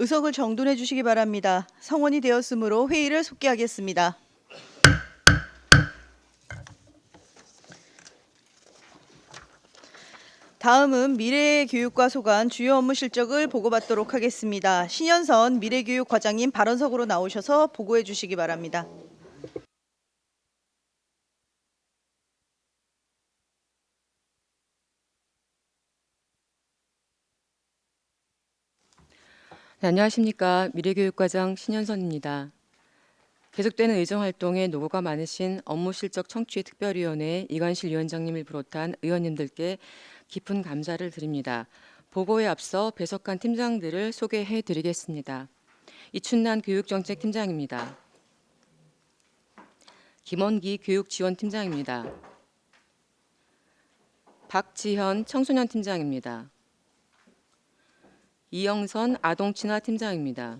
의석을 정돈해 주시기 바랍니다. 성원이 되었으므로 회의를 속기하겠습니다. 다음은 미래교육과 소관 주요 업무 실적을 보고받도록 하겠습니다. 신현선 미래교육과장님 발언석으로 나오셔서 보고해 주시기 바랍니다. 네, 안녕하십니까. 미래교육과장 신현선입니다. 계속되는 의정활동에 노고가 많으신 업무실적 청취 특별위원회 이관실 위원장님을 비롯한 의원님들께 깊은 감사를 드립니다. 보고에 앞서 배석한 팀장들을 소개해 드리겠습니다. 이춘난 교육정책팀장입니다. 김원기 교육지원팀장입니다. 박지현 청소년팀장입니다. 이영선 아동친화팀장입니다.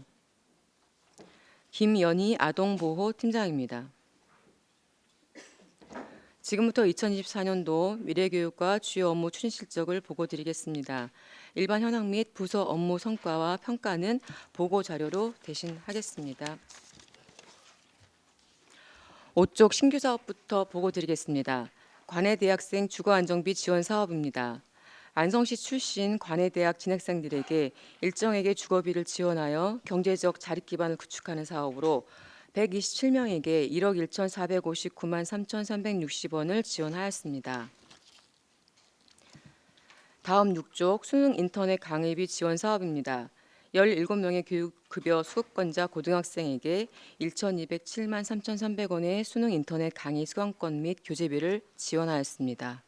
김연희 아동보호팀장입니다. 지금부터 2024년도 미래교육과 주요 업무 추진 실적을 보고 드리겠습니다. 일반 현황 및 부서 업무 성과와 평가는 보고 자료로 대신하겠습니다. 5쪽 신규 사업부터 보고 드리겠습니다. 관해대학생 주거안정비 지원 사업입니다. 안성시 출신 관해대학 진학생들에게 일정에게 주거비를 지원하여 경제적 자립 기반을 구축하는 사업으로 127명에게 1억 1,459만 3,360원을 지원하였습니다. 다음 6쪽 수능 인터넷 강의비 지원 사업입니다. 17명의 교육급여 수급권자 고등학생에게 1,207만 3,300원의 수능 인터넷 강의 수강권 및 교재비를 지원하였습니다.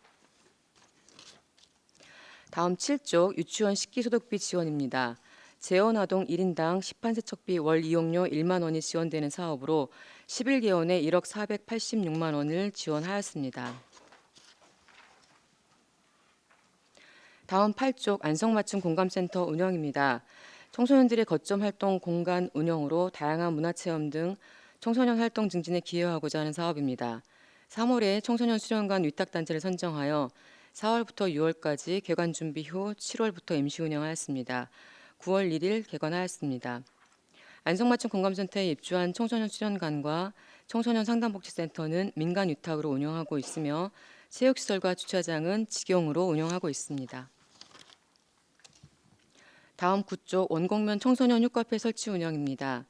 다음 7쪽 유치원 식기소독비 지원입니다. 재원아동 1인당 시판세척비 월 이용료 1만 원이 지원되는 사업으로 11개원에 1억 486만 원을 지원하였습니다. 다음 8쪽 안성맞춤 공감센터 운영입니다. 청소년들의 거점 활동 공간 운영으로 다양한 문화체험 등 청소년 활동 증진에 기여하고자 하는 사업입니다. 3월에 청소년 수련관 위탁단체를 선정하여 4월부터 6월까지 개관 준비 후 7월부터 임시 운영하였습니다. 9월 1일 개관하였습니다. 안성맞춤 공감센터에 입주한 청소년 수련관과 청소년 상담복지센터는 민간 위탁으로 운영하고 있으며 체육시설과 주차장은 직영으로 운영하고 있습니다. 다음 9쪽 원곡면 청소년 휴카페 설치 운영입니다.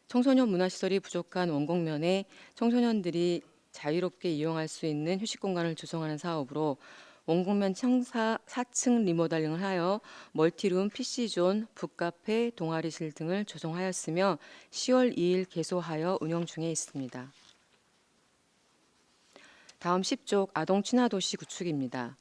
청소년 문화시설이 부족한 원곡면에 청소년들이 자유롭게 이용할 수 있는 휴식 공간을 조성하는 사업으로 원곡면 4층 리모델링을 하여 멀티룸, PC존, 북카페, 동아리실 등을 조성하였으며 10월 2일 개소하여 운영 중에 있습니다. 다음 10쪽 아동친화도시 구축입니다.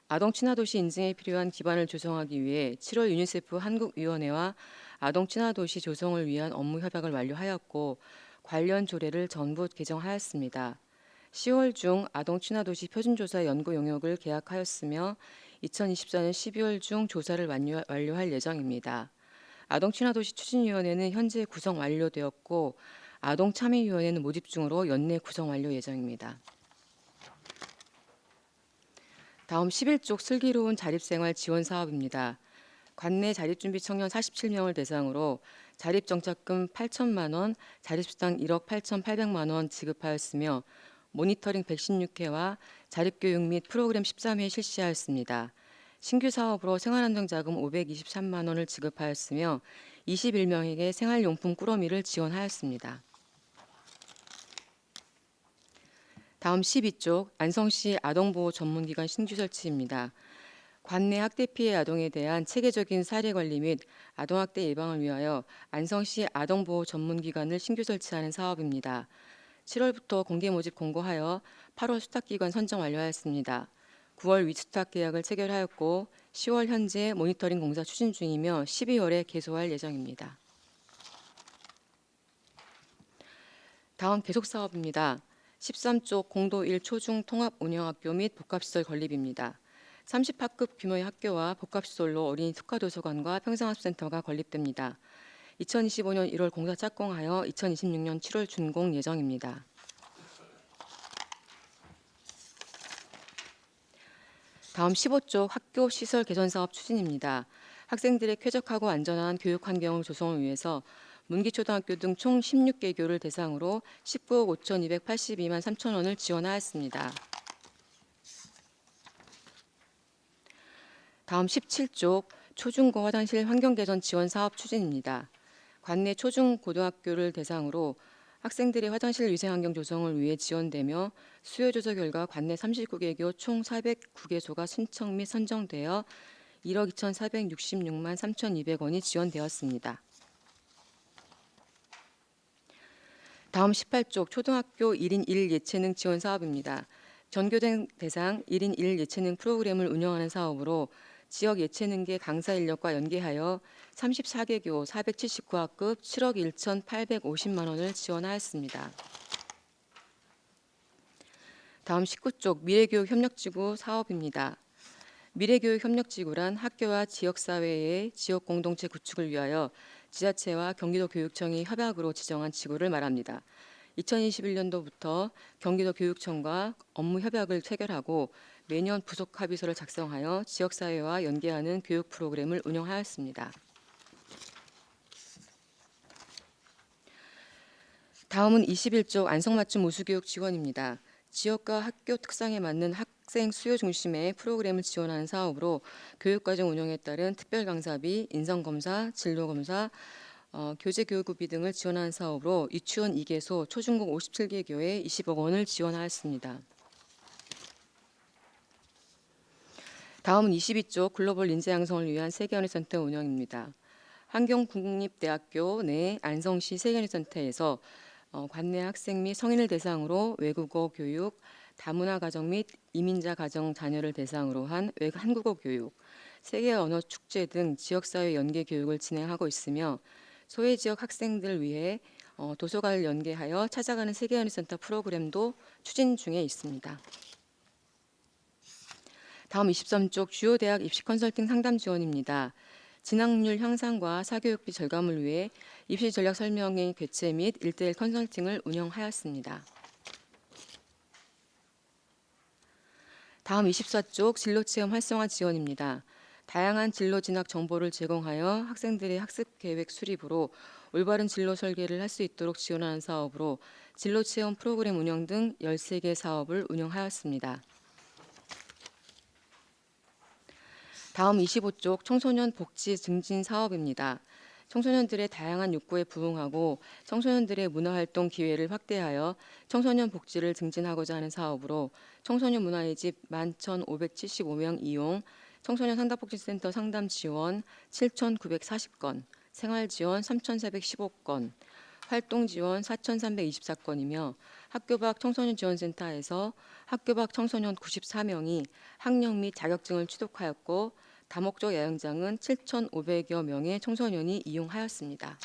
아동친화도시 인증에 필요한 기반을 조성하기 위해 7월 유니세프 한국위원회와 아동친화도시 조성을 위한 업무 협약을 완료하였고 관련 조례를 전부 개정하였습니다. 10월 중 아동친화도시 표준조사 연구 용역을 계약하였으며 2024년 12월 중 조사를 완료할 예정입니다. 아동친화도시 추진위원회는 현재 구성 완료되었고 아동참여위원회는 모집 중으로 연내 구성 완료 예정입니다. 다음 11쪽 슬기로운 자립생활 지원 사업입니다. 관내 자립준비 청년 47명을 대상으로 자립정착금 8천만 원, 자립수당 1억 8,800만 원 지급하였으며 모니터링 116회와 자립교육 및 프로그램 13회 실시하였습니다. 신규 사업으로 생활안정자금 523만 원을 지급하였으며 21명에게 생활용품 꾸러미를 지원하였습니다. 다음 12쪽 안성시 아동보호 전문기관 신규 설치입니다. 관내 학대 피해 아동에 대한 체계적인 사례 관리 및 아동학대 예방을 위하여 안성시 아동보호 전문기관을 신규 설치하는 사업입니다. 7월부터 공개 모집 공고하여 8월 수탁기관 선정 완료하였습니다. 9월 위수탁 계약을 체결하였고 10월 현재 모니터링 공사 추진 중이며 12월에 개소할 예정입니다. 다음 계속 사업입니다. 13쪽 공도 1 초중 통합 운영학교 및 복합시설 건립입니다. 30학급 규모의 학교와 복합시설로 어린이 특화도서관과 평생학습센터가 건립됩니다. 2025년 1월 공사 착공하여 2026년 7월 준공 예정입니다. 다음 15쪽 학교 시설 개선 사업 추진입니다. 학생들의 쾌적하고 안전한 교육 환경을 조성을 위해서 문기초등학교 등 총 16개교를 대상으로 19억 5,282만 3천 원을 지원하였습니다. 다음 17쪽 초중고 화장실 환경개선 지원 사업 추진입니다. 관내 초중고등학교를 대상으로 학생들의 화장실 위생환경 조성을 위해 지원되며 수요 조사 결과 관내 39개교 총 409개소가 신청 및 선정되어 1억 2,466만 3,200원이 지원되었습니다. 다음 18쪽 초등학교 1인 1 예체능 지원 사업입니다. 전교생 대상 1인 1 예체능 프로그램을 운영하는 사업으로 지역 예체능계 강사 인력과 연계하여 34개교 479학급 7억 1,850만 원을 지원하였습니다. 다음 19쪽 미래교육 협력지구 사업입니다. 미래교육 협력지구란 학교와 지역사회의 지역 공동체 구축을 위하여 지자체와 경기도 교육청이 협약으로 지정한 지구를 말합니다. 2021년도부터 경기도 교육청과 업무 협약을 체결하고 매년 부속 합의서를 작성하여 지역사회와 연계하는 교육 프로그램을 운영하였습니다. 다음은 21쪽 안성맞춤 우수교육 지원입니다. 지역과 학교 특성에 맞는 학생 수요 중심의 프로그램을 지원하는 사업으로 교육과정 운영에 따른 특별강사비, 인성검사, 진로검사, 교재교육비 등을 지원하는 사업으로 유치원 2개소, 초중고 57개교에 20억 원을 지원하였습니다. 다음은 22쪽 글로벌 인재 양성을 위한 세계언어센터 운영입니다. 환경국립대학교 내 안성시 세계언어센터에서 관내 학생 및 성인을 대상으로 외국어 교육, 다문화 가정 및 이민자 가정 자녀를 대상으로 한 한국어 교육, 세계 언어 축제 등 지역사회 연계 교육을 진행하고 있으며 소외 지역 학생들을 위해 도서관을 연계하여 찾아가는 세계언어센터 프로그램도 추진 중에 있습니다. 다음 23쪽 주요 대학 입시 컨설팅 상담 지원입니다. 진학률 향상과 사교육비 절감을 위해 입시 전략 설명회 개최 및 1:1 컨설팅을 운영하였습니다. 다음 24쪽 진로체험 활성화 지원입니다. 다양한 진로 진학 정보를 제공하여 학생들의 학습 계획 수립으로 올바른 진로 설계를 할 수 있도록 지원하는 사업으로 진로체험 프로그램 운영 등 13개 사업을 운영하였습니다. 다음 25쪽 청소년 복지 증진 사업입니다. 청소년들의 다양한 욕구에 부응하고 청소년들의 문화활동 기회를 확대하여 청소년 복지를 증진하고자 하는 사업으로 청소년 문화의 집 11,575명 이용, 청소년 상담복지센터 상담 지원 7,940건, 생활 지원 3,415건, 활동 지원 4,324건이며 학교 밖 청소년 지원센터에서 학교 밖 청소년 94명이 학력 및 자격증을 취득하였고 다목적 야영장은 7,500여 명의 청소년이 이용하였습니다.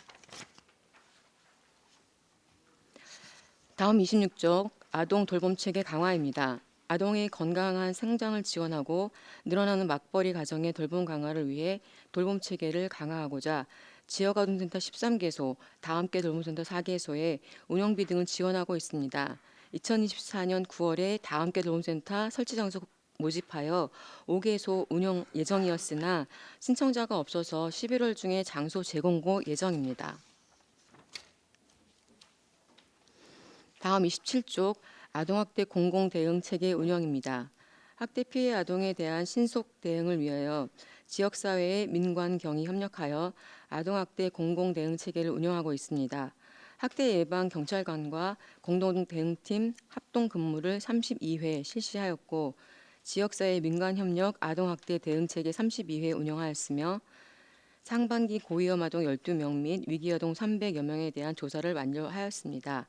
다음 26쪽 아동 돌봄 체계 강화입니다. 아동의 건강한 성장을 지원하고 늘어나는 맞벌이 가정의 돌봄 강화를 위해 돌봄 체계를 강화하고자 지역아동센터 13개소, 다함께 돌봄센터 4개소에 운영비 등을 지원하고 있습니다. 2024년 9월에 다함께 돌봄센터 설치 장소 모집하여 5개소 운영 예정이었으나 신청자가 없어서 11월 중에 장소 재공고 예정입니다. 다음 27쪽 아동학대 공공대응체계 운영입니다. 학대 피해 아동에 대한 신속 대응을 위하여 지역사회의 민관 경이 협력하여 아동학대 공공대응체계를 운영하고 있습니다. 학대 예방 경찰관과 공동대응팀 합동 근무를 32회 실시하였고 지역사회 민간협력 아동학대 대응체계 32회 운영하였으며 상반기 고위험 아동 12명 및 위기아동 300여 명에 대한 조사를 완료하였습니다.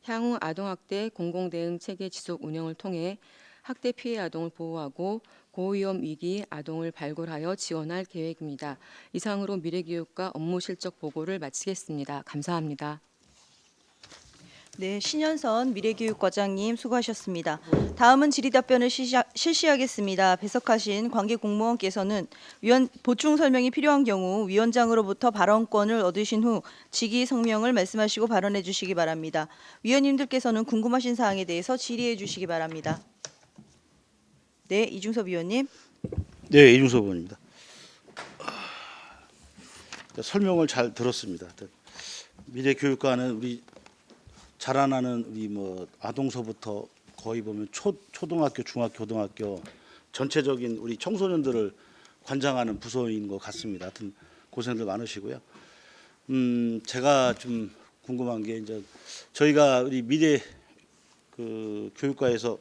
향후 아동학대 공공대응체계 지속 운영을 통해 학대 피해 아동을 보호하고 고위험 위기 아동을 발굴하여 지원할 계획입니다. 이상으로 미래교육과 업무 실적 보고를 마치겠습니다. 감사합니다. 네, 신현선 미래교육과장님 수고하셨습니다. 다음은 질의답변을 실시하겠습니다. 배석하신 관계 공무원께서는 보충 설명이 필요한 경우 위원장으로부터 발언권을 얻으신 후 직위 성명을 말씀하시고 발언해 주시기 바랍니다. 위원님들께서는 궁금하신 사항에 대해서 질의해 주시기 바랍니다. 네, 이중섭 위원님. 네, 이중섭 의원입니다. 설명을 잘 들었습니다. 미래교육과는 우리 자라나는 우리 뭐 아동서부터 거의 보면 초등학교, 중학교, 고등학교 전체적인 우리 청소년들을 관장하는 부서인 것 같습니다. 하여튼 고생들 많으시고요. 제가 좀 궁금한 게 이제 저희가 우리 미래 그 교육과에서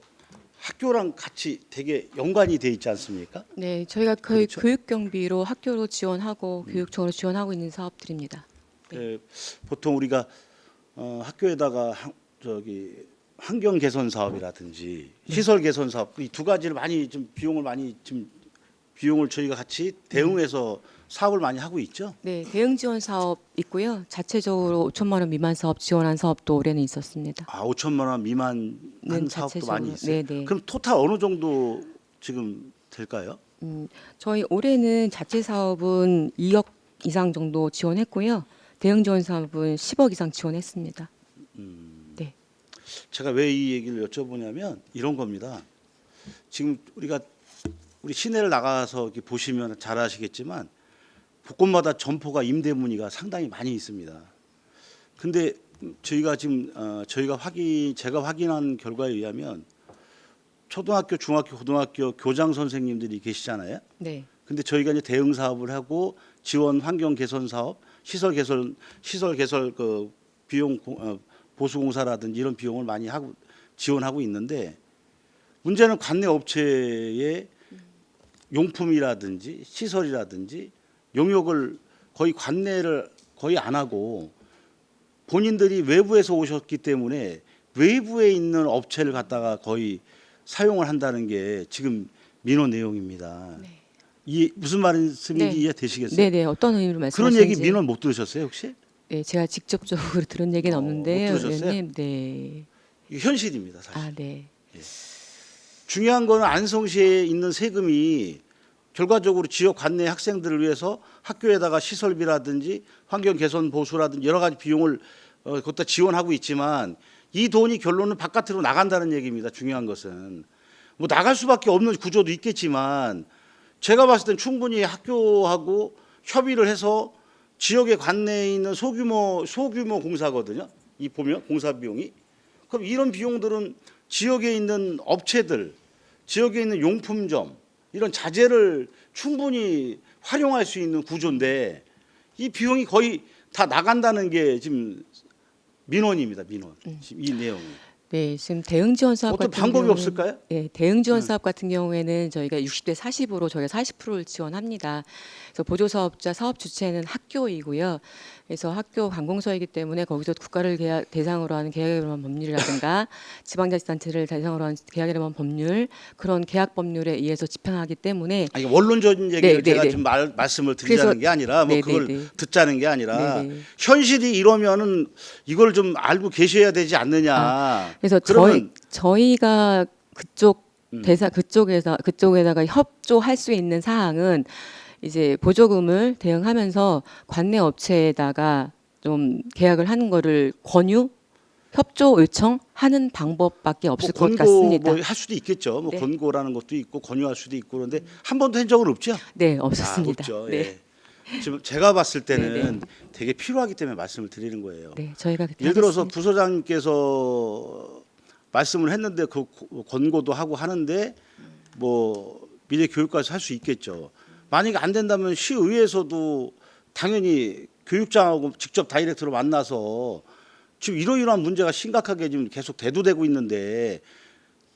학교랑 같이 되게 연관이 돼 있지 않습니까? 네, 저희가 거의 그렇죠. 교육 경비로 학교로 지원하고 교육청으로 지원하고 있는 사업들입니다. 보통 우리가 학교에다가 저기 환경 개선 사업이라든지 시설 개선 사업 이 두 가지를 많이 좀 비용을 저희가 같이 대응해서 사업을 많이 하고 있죠. 네, 대응 지원 사업 있고요. 자체적으로 5천만 원 미만 사업 지원한 사업도 올해는 있었습니다. 5천만 원 미만 한 사업도 많이 있어요. 네, 네. 그럼 토탈 어느 정도 지금 될까요? 저희 올해는 자체 사업은 2억 이상 정도 지원했고요. 대응 지원 사업은 10억 이상 지원했습니다. 네. 제가 왜 이 얘기를 여쭤보냐면 이런 겁니다. 지금 우리 시내를 나가서 이렇게 보시면 잘 아시겠지만 곳곳마다 점포가 임대 문의가 상당히 많이 있습니다. 근데 저희가 지금 제가 확인한 결과에 의하면 초등학교, 중학교, 고등학교 교장 선생님들이 계시잖아요. 네. 근데 저희가 이제 대응 사업을 하고 지원 환경 개선 사업, 시설 개선 그 비용 보수 공사라든지 이런 비용을 많이 하고 지원하고 있는데 문제는 관내 업체의 용품이라든지 시설이라든지 용역을 거의 관내를 거의 안 하고 본인들이 외부에서 오셨기 때문에 외부에 있는 업체를 갖다가 거의 사용을 한다는 게 지금 민원 내용입니다. 네. 이 무슨 말씀인지 네. 이해되시겠어요? 네, 네. 어떤 의미로 그런 말씀하시는지. 얘기 민원 못 들으셨어요 혹시? 네, 제가 직접적으로 들은 얘기는 없는데요. 못 들으셨어요? 의원님. 네. 이게 현실입니다 사실. 아, 네. 중요한 거는 안성시에 있는 세금이 결과적으로 지역 관내 학생들을 위해서 학교에다가 시설비라든지 환경 개선 보수라든지 여러 가지 비용을 거기다 지원하고 있지만 이 돈이 결론은 바깥으로 나간다는 얘기입니다. 중요한 것은 뭐 나갈 수밖에 없는 구조도 있겠지만 제가 봤을 땐 충분히 학교하고 협의를 해서 지역의 관내에 있는 소규모 공사거든요. 이 보면 공사 비용이 그럼 이런 비용들은 지역에 있는 업체들, 지역에 있는 용품점 이런 자재를 충분히 활용할 수 있는 구조인데 이 비용이 거의 다 나간다는 게 지금 민원입니다. 민원. 지금 이 내용이. 네, 지금 대응 지원 사업 어떤 같은 방법이 경우에는- 없을까요? 네, 대응 지원 사업 같은 경우에는 저희가 60대 40으로 저희가 40%를 지원합니다. 그래서 보조 사업자 사업 주체는 학교이고요. 그래서 학교 관공서이기 때문에 거기서 국가를 대상으로 하는 계약에 관한 법률이라든가 지방자치단체를 대상으로 하는 계약에 관한 법률 그런 계약 법률에 의해서 집행하기 때문에 아니, 원론적인 얘기를 네, 제가 네, 좀 말씀을 드리자는 그래서- 게 아니라 뭐 네, 그걸 네, 네. 듣자는 게 아니라 네, 네. 현실이 이러면은 이걸 좀 알고 계셔야 되지 않느냐. 그래서 그러면 저희가 그쪽 그쪽에다가 협조할 수 있는 사항은 이제 보조금을 대응하면서 관내 업체에다가 좀 계약을 하는 거를 협조 요청하는 방법밖에 없을 것 권고 같습니다. 뭐 할 수도 있겠죠. 뭐 네. 권고라는 것도 있고 권유할 수도 있고 그런데 한 번도 한 적은 없죠. 네, 없었습니다. 없죠. 네, 예. 지금 제가 봤을 때는 네, 되게 필요하기 때문에 말씀을 드리는 거예요. 네, 저희가 그렇게 예를 들어서 하겠습니다. 부서장님께서 말씀을 했는데 그 권고도 하고 하는데 뭐 미래교육과에서 할 수 있겠죠. 만약에 안 된다면 시의회에서도 당연히 교육장하고 직접 다이렉트로 만나서 지금 이러이러한 문제가 심각하게 지금 계속 대두되고 있는데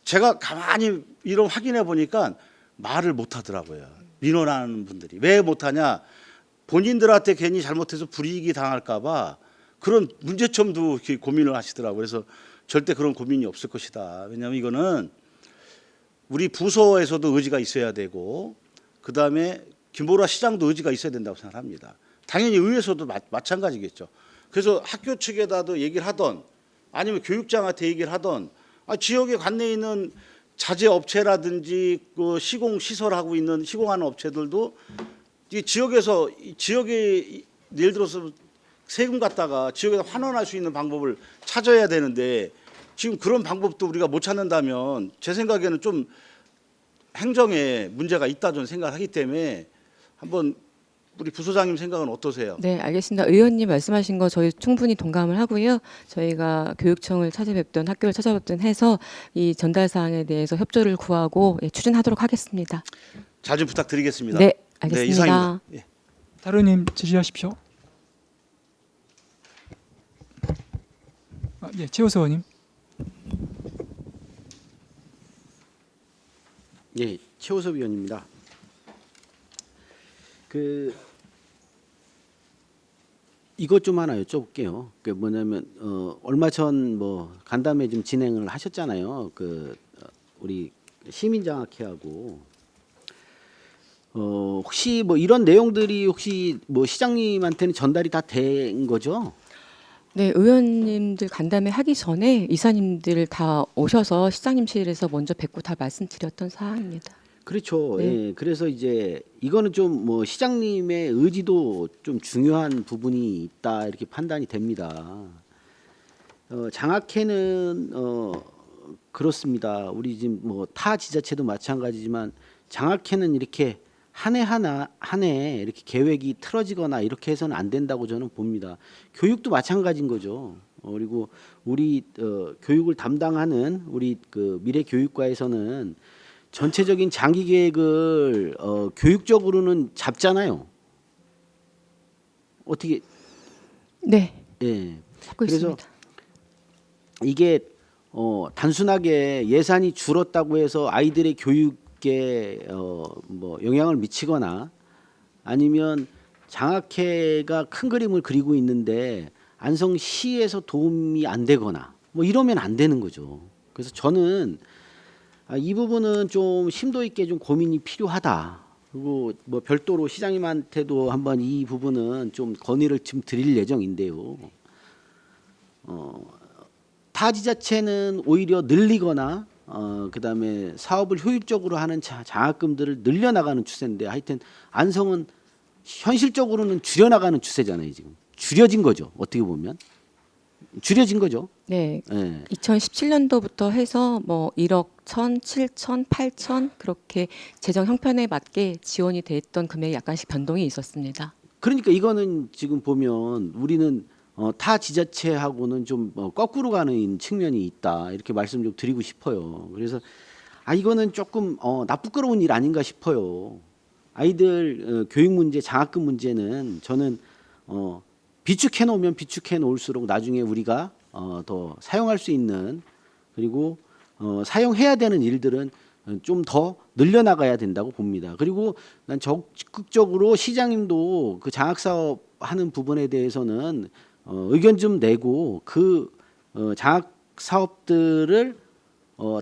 제가 가만히 이런 확인해 보니까 말을 못 하더라고요. 민원하는 분들이. 왜 못하냐? 본인들한테 괜히 잘못해서 불이익이 당할까 봐 그런 문제점도 이렇게 고민을 하시더라고요. 그래서 절대 그런 고민이 없을 것이다. 왜냐하면 이거는 우리 부서에서도 의지가 있어야 되고 그다음에 김보라 시장도 의지가 있어야 된다고 생각합니다. 당연히 의회에서도 마찬가지겠죠. 그래서 학교 측에다도 얘기를 하던 아니면 교육장한테 얘기를 하던 지역에 관내에 있는 자재 업체라든지 그 시공하고 있는 시공하는 업체들도 이 지역에 예를 들어서 세금 갖다가 지역에서 환원할 수 있는 방법을 찾아야 되는데 지금 그런 방법도 우리가 못 찾는다면 제 생각에는 좀 행정에 문제가 있다 저는 생각을 하기 때문에 한번 우리 부소장님 생각은 어떠세요? 네, 알겠습니다. 의원님 말씀하신 거 저희 충분히 동감을 하고요. 저희가 교육청을 찾아뵙든 학교를 찾아뵙든 해서 이 전달 사항에 대해서 협조를 구하고 추진하도록 하겠습니다. 잘 좀 부탁드리겠습니다. 네, 네, 알겠습니다. 이상입니다. 예. 다른 의원님 질의하십시오. 예, 최우수 의원님. 예, 최호섭 위원입니다. 이것 좀 하나 여쭤볼게요. 그 뭐냐면 얼마 전 뭐 간담회 좀 진행을 하셨잖아요. 우리 시민장학회하고 혹시 뭐 이런 내용들이 혹시 뭐 시장님한테는 전달이 다 된 거죠? 네, 의원님들 간담회 하기 전에 이사님들 다 오셔서 시장님실에서 먼저 뵙고 다 말씀드렸던 사항입니다. 그렇죠. 네. 예, 그래서 이제 이거는 좀 뭐 시장님의 의지도 좀 중요한 부분이 있다 이렇게 판단이 됩니다. 장학회는 그렇습니다. 우리 지금 뭐 타 지자체도 마찬가지지만 장학회는 이렇게 한 해 이렇게 계획이 틀어지거나 이렇게 해서는 안 된다고 저는 봅니다. 교육도 마찬가지인 거죠. 그리고 우리 교육을 담당하는 우리 그 미래교육과에서는 전체적인 장기 계획을 교육적으로는 잡잖아요. 어떻게 네, 예. 찾고 그래서 있습니다. 이게 단순하게 예산이 줄었다고 해서 아이들의 교육에 뭐 영향을 미치거나 아니면 장학회가 큰 그림을 그리고 있는데 안성시에서 도움이 안 되거나 뭐 이러면 안 되는 거죠. 그래서 저는 이 부분은 좀 심도 있게 좀 고민이 필요하다. 그리고 뭐 별도로 시장님한테도 한번 이 부분은 좀 건의를 좀 드릴 예정인데요. 타 지자체는 오히려 늘리거나 그다음에 사업을 효율적으로 하는 장학금들을 늘려나가는 추세인데 하여튼 안성은 현실적으로는 줄여나가는 추세잖아요. 지금 줄여진 거죠. 어떻게 보면 줄여진 거죠. 네, 예. 2017년도부터 해서 뭐 1억 1천, 7천, 8천 그렇게 재정 형편에 맞게 지원이 됐던 금액이 약간씩 변동이 있었습니다. 그러니까 이거는 지금 보면 우리는 타 지자체하고는 좀 거꾸로 가는 측면이 있다 이렇게 말씀 좀 드리고 싶어요. 그래서 이거는 조금 나쁘끄러운 일 아닌가 싶어요. 아이들 교육 문제, 장학금 문제는 저는 비축해 놓으면 비축해 놓을수록 나중에 우리가 더 사용할 수 있는 그리고 사용해야 되는 일들은 좀 더 늘려나가야 된다고 봅니다. 그리고 난 적극적으로 시장님도 그 장학 사업 하는 부분에 대해서는 의견 좀 내고 그 장학 사업들을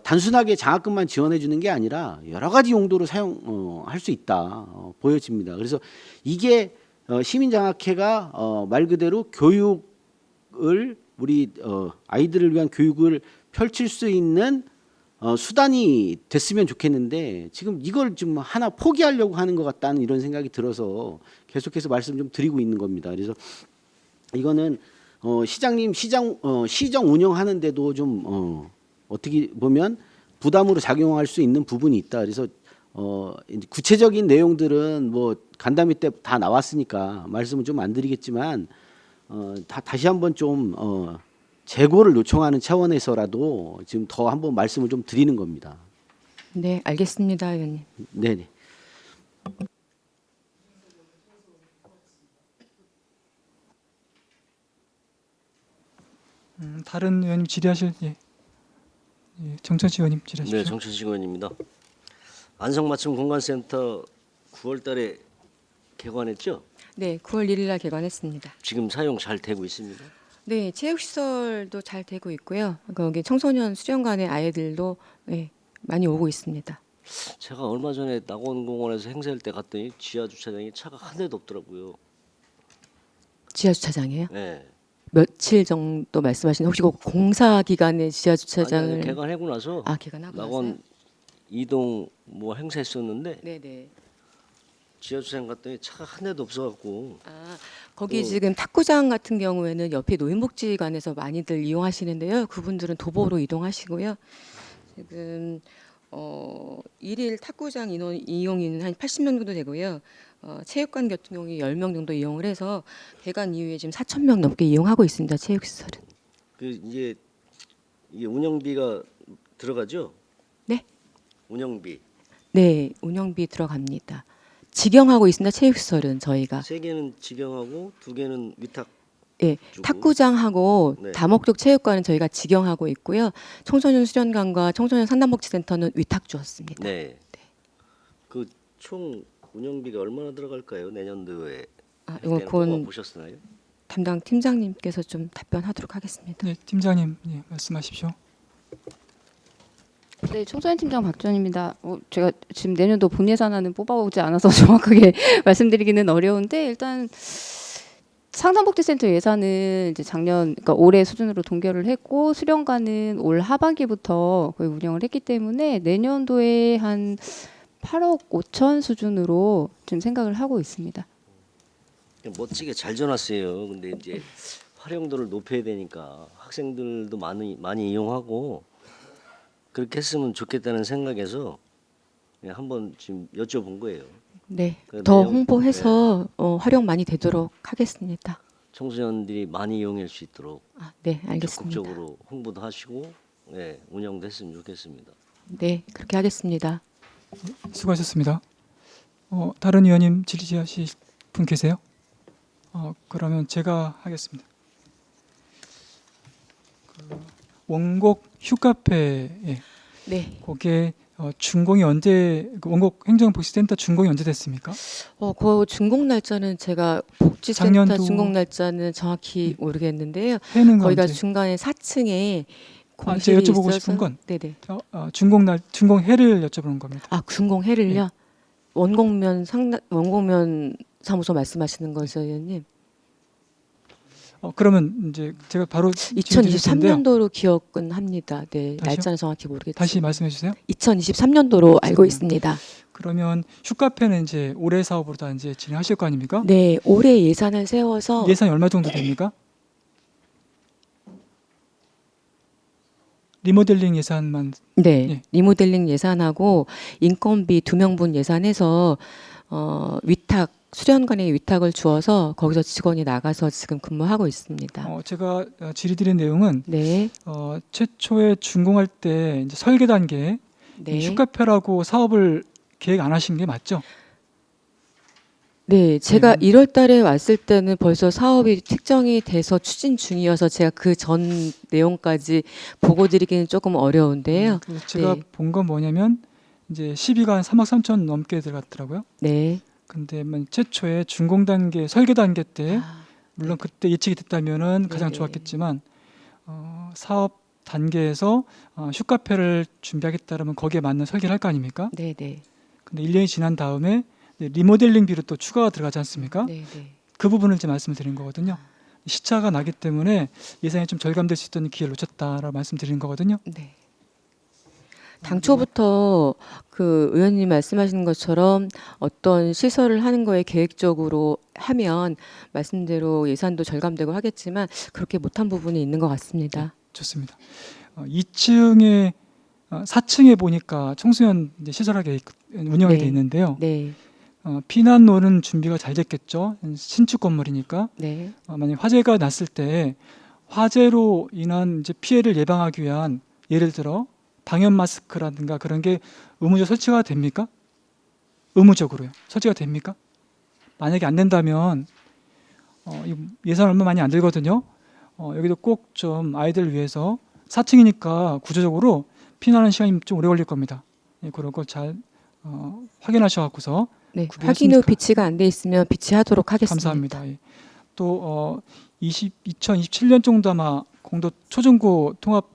단순하게 장학금만 지원해 주는 게 아니라 여러 가지 용도로 사용할 수 있다 보여집니다. 그래서 이게 시민장학회가 말 그대로 교육을 우리 아이들을 위한 교육을 펼칠 수 있는 수단이 됐으면 좋겠는데 지금 이걸 좀 하나 포기하려고 하는 것 같다는 이런 생각이 들어서 계속해서 말씀 좀 드리고 있는 겁니다. 그래서 이거는 시장님 시정 운영하는데도 좀 어떻게 보면 부담으로 작용할 수 있는 부분이 있다. 그래서 이제 구체적인 내용들은 뭐 간담회 때 다 나왔으니까 말씀은 좀 안 드리겠지만 다시 한번 좀 재고를 요청하는 차원에서라도 지금 더 한번 말씀을 좀 드리는 겁니다. 네, 알겠습니다, 의원님. 네네. 다른 의원님 질의하실 정천식 의원님 질의하십시오. 네, 정천식 의원입니다. 안성맞춤 공간센터 9월달에 개관했죠? 네, 9월 1일 날 개관했습니다. 지금 사용 잘 되고 있습니다. 네, 체육시설도 잘 되고 있고요. 거기 청소년 수련관의 아이들도 많이 오고 있습니다. 제가 얼마 전에 낙원공원에서 행사할 때 갔더니 지하 주차장에 차가 한 대도 없더라고요. 지하 주차장이에요? 네. 며칠 정도 말씀하시는 혹시 그 공사 기간에 지하 아니, 주차장을 개관하고 나서 개관하고 낙원 나서요? 이동 뭐 행사했었는데 네네. 지하 주차장 갔더니 차가 한 대도 없어갖고 거기 또- 지금 탁구장 같은 경우에는 옆에 노인복지관에서 많이들 이용하시는데요. 그분들은 도보로 이동하시고요. 지금 일일 탁구장 인원 이용인은 한 80명 정도 되고요. 체육관 같은 경우에 10명 정도 이용을 해서 개관 이후에 지금 4,000명 넘게 이용하고 있습니다. 체육시설은. 그 이제 이게 운영비가 들어가죠? 네. 운영비 네, 운영비 들어갑니다. 직영하고 있습니다. 체육시설은 저희가. 3개는 직영하고 2개는 위탁. 예, 주고. 탁구장하고 네. 다목적 체육관은 저희가 직영하고 있고요. 청소년 수련관과 청소년 상담복지센터는 위탁 주었습니다. 네. 그 총 운영비가 얼마나 들어갈까요? 내년도에 이건 곧 보셨나요? 담당 팀장님께서 좀 답변하도록 하겠습니다. 네, 팀장님 말씀하십시오. 네, 청소년 팀장 박주연입니다. 제가 지금 내년도 본 예산안은 뽑아오지 않아서 정확하게 말씀드리기는 어려운데 일단 상담복지센터 예산은 이제 작년, 그러니까 올해 수준으로 동결을 했고 수련관은 올 하반기부터 거의 운영을 했기 때문에 내년도에 한 8억 5천 수준으로 지금 생각을 하고 있습니다. 멋지게 잘 줘놨어요. 근데 이제 활용도를 높여야 되니까 학생들도 많이 이용하고 그렇게 했으면 좋겠다는 생각에서 그냥 한번 지금 여쭤본 거예요. 네, 그 더 내용- 홍보해서 활용 많이 되도록 하겠습니다. 청소년들이 많이 이용할 수 있도록 네, 알겠습니다. 적극적으로 홍보도 하시고 운영도 했으면 좋겠습니다. 네, 그렇게 하겠습니다. 수고하셨습니다. 다른 의원님 질의하실 분 계세요? 그러면 제가 하겠습니다. 원곡 휴카페 네, 거기에 준공이 언제 원곡 행정복지센터 준공이 언제 됐습니까? 그 준공 날짜는 제가 복지센터 작년도- 준공 날짜는 정확히 모르겠는데요. 해는 거기가 언제? 중간에 4층에 제가 공실이 여쭤보고 있어서 싶은 건 네네. 준공해를 여쭤보는 겁니다. 준공해를요. 네. 원공면 사무소 말씀하시는 거죠, 의원님? 그러면 이제 제가 바로 질의드릴 텐데요. 2023년도로 기억은 합니다. 네, 다시요? 날짜는 정확히 모르겠지만 다시 말씀해 주세요. 2023년도로 알고 있습니다. 그러면 휴카페는 이제 올해 사업으로 다 이제 진행하실 거 아닙니까? 네, 올해 예산을 세워서 예산이 얼마 정도 됩니까? 리모델링 예산만 네, 예. 리모델링 예산하고 인건비 2명분 예산해서 위탁 수련관에 위탁을 주어서 거기서 직원이 나가서 지금 근무하고 있습니다. 제가 질의드린 내용은 네, 최초에 준공할 때 이제 설계 단계 네, 휴카페라고 사업을 계획 안 하신 게 맞죠? 네, 제가 네. 1월달에 왔을 때는 벌써 사업이 책정이 돼서 추진 중이어서 제가 그 전 내용까지 보고 드리기는 조금 어려운데요. 그래서 제가 네. 본 건 뭐냐면 이제 12가 한 3억 3천 넘게 들어갔더라고요. 네, 근데 최초에 준공 단계 설계 단계 때 물론 그때 예측이 됐다면은 가장 네네. 좋았겠지만 사업 단계에서 휴카페를 준비하겠다면 거기에 맞는 설계를 할 거 아닙니까? 네, 네, 근데 1년이 지난 다음에 리모델링비로 또 추가가 들어가지 않습니까? 네, 네. 그 부분을 이제 말씀을 드린 거거든요. 시차가 나기 때문에 예산이 좀 절감될 수 있던 기회를 놓쳤다라고 말씀드리는 거거든요. 네. 당초부터 그 의원님 말씀하시는 것처럼 어떤 시설을 하는 거에 계획적으로 하면 말씀대로 예산도 절감되고 하겠지만 그렇게 못한 부분이 있는 것 같습니다. 좋습니다. 2층에 4층에 보니까 청소년 이제 시설하게 운영이 네. 돼 있는데요. 네, 피난로는 준비가 잘 됐겠죠. 신축 건물이니까 네, 만약 화재가 났을 때 화재로 인한 이제 피해를 예방하기 위한 예를 들어 방염 마스크라든가 그런 게 의무적으로 설치가 됩니까? 의무적으로요. 설치가 됩니까? 만약에 안 된다면 이 예산 얼마 많이 안 들거든요. 여기도 꼭 좀 아이들 위해서 4층이니까 구조적으로 피난하는 시간이 좀 오래 걸릴 겁니다. 그런 거 잘 확인하셔갖고서 네. 구비했으니까. 확인 후 비치가 안 돼 있으면 비치하도록 하겠습니다. 감사합니다. 예. 또 2027년 정도 아마 공도 초중고 통합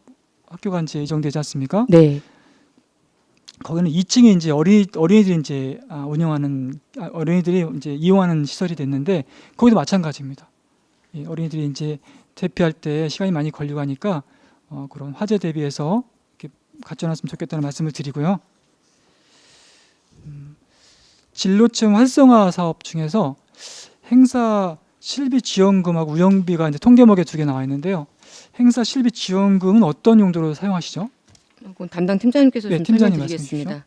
학교가 이제 예정되지 않습니까? 네, 거기는 2층에 이제 어린이들이 이제 운영하는 어린이들이 이제 이용하는 시설이 됐는데 거기도 마찬가지입니다. 예, 어린이들이 이제 대피할 때 시간이 많이 걸리고 하니까 그런 화재 대비해서 이렇게 갖춰놨으면 좋겠다는 말씀을 드리고요. 진로층 활성화 사업 중에서 행사 실비 지원금하고 운영비가 이제 통계목에 2개 나와 있는데요. 행사 실비 지원금은 어떤 용도로 사용하시죠? 그건 담당 팀장님께서 네, 좀 팀장님 설명드리겠습니다.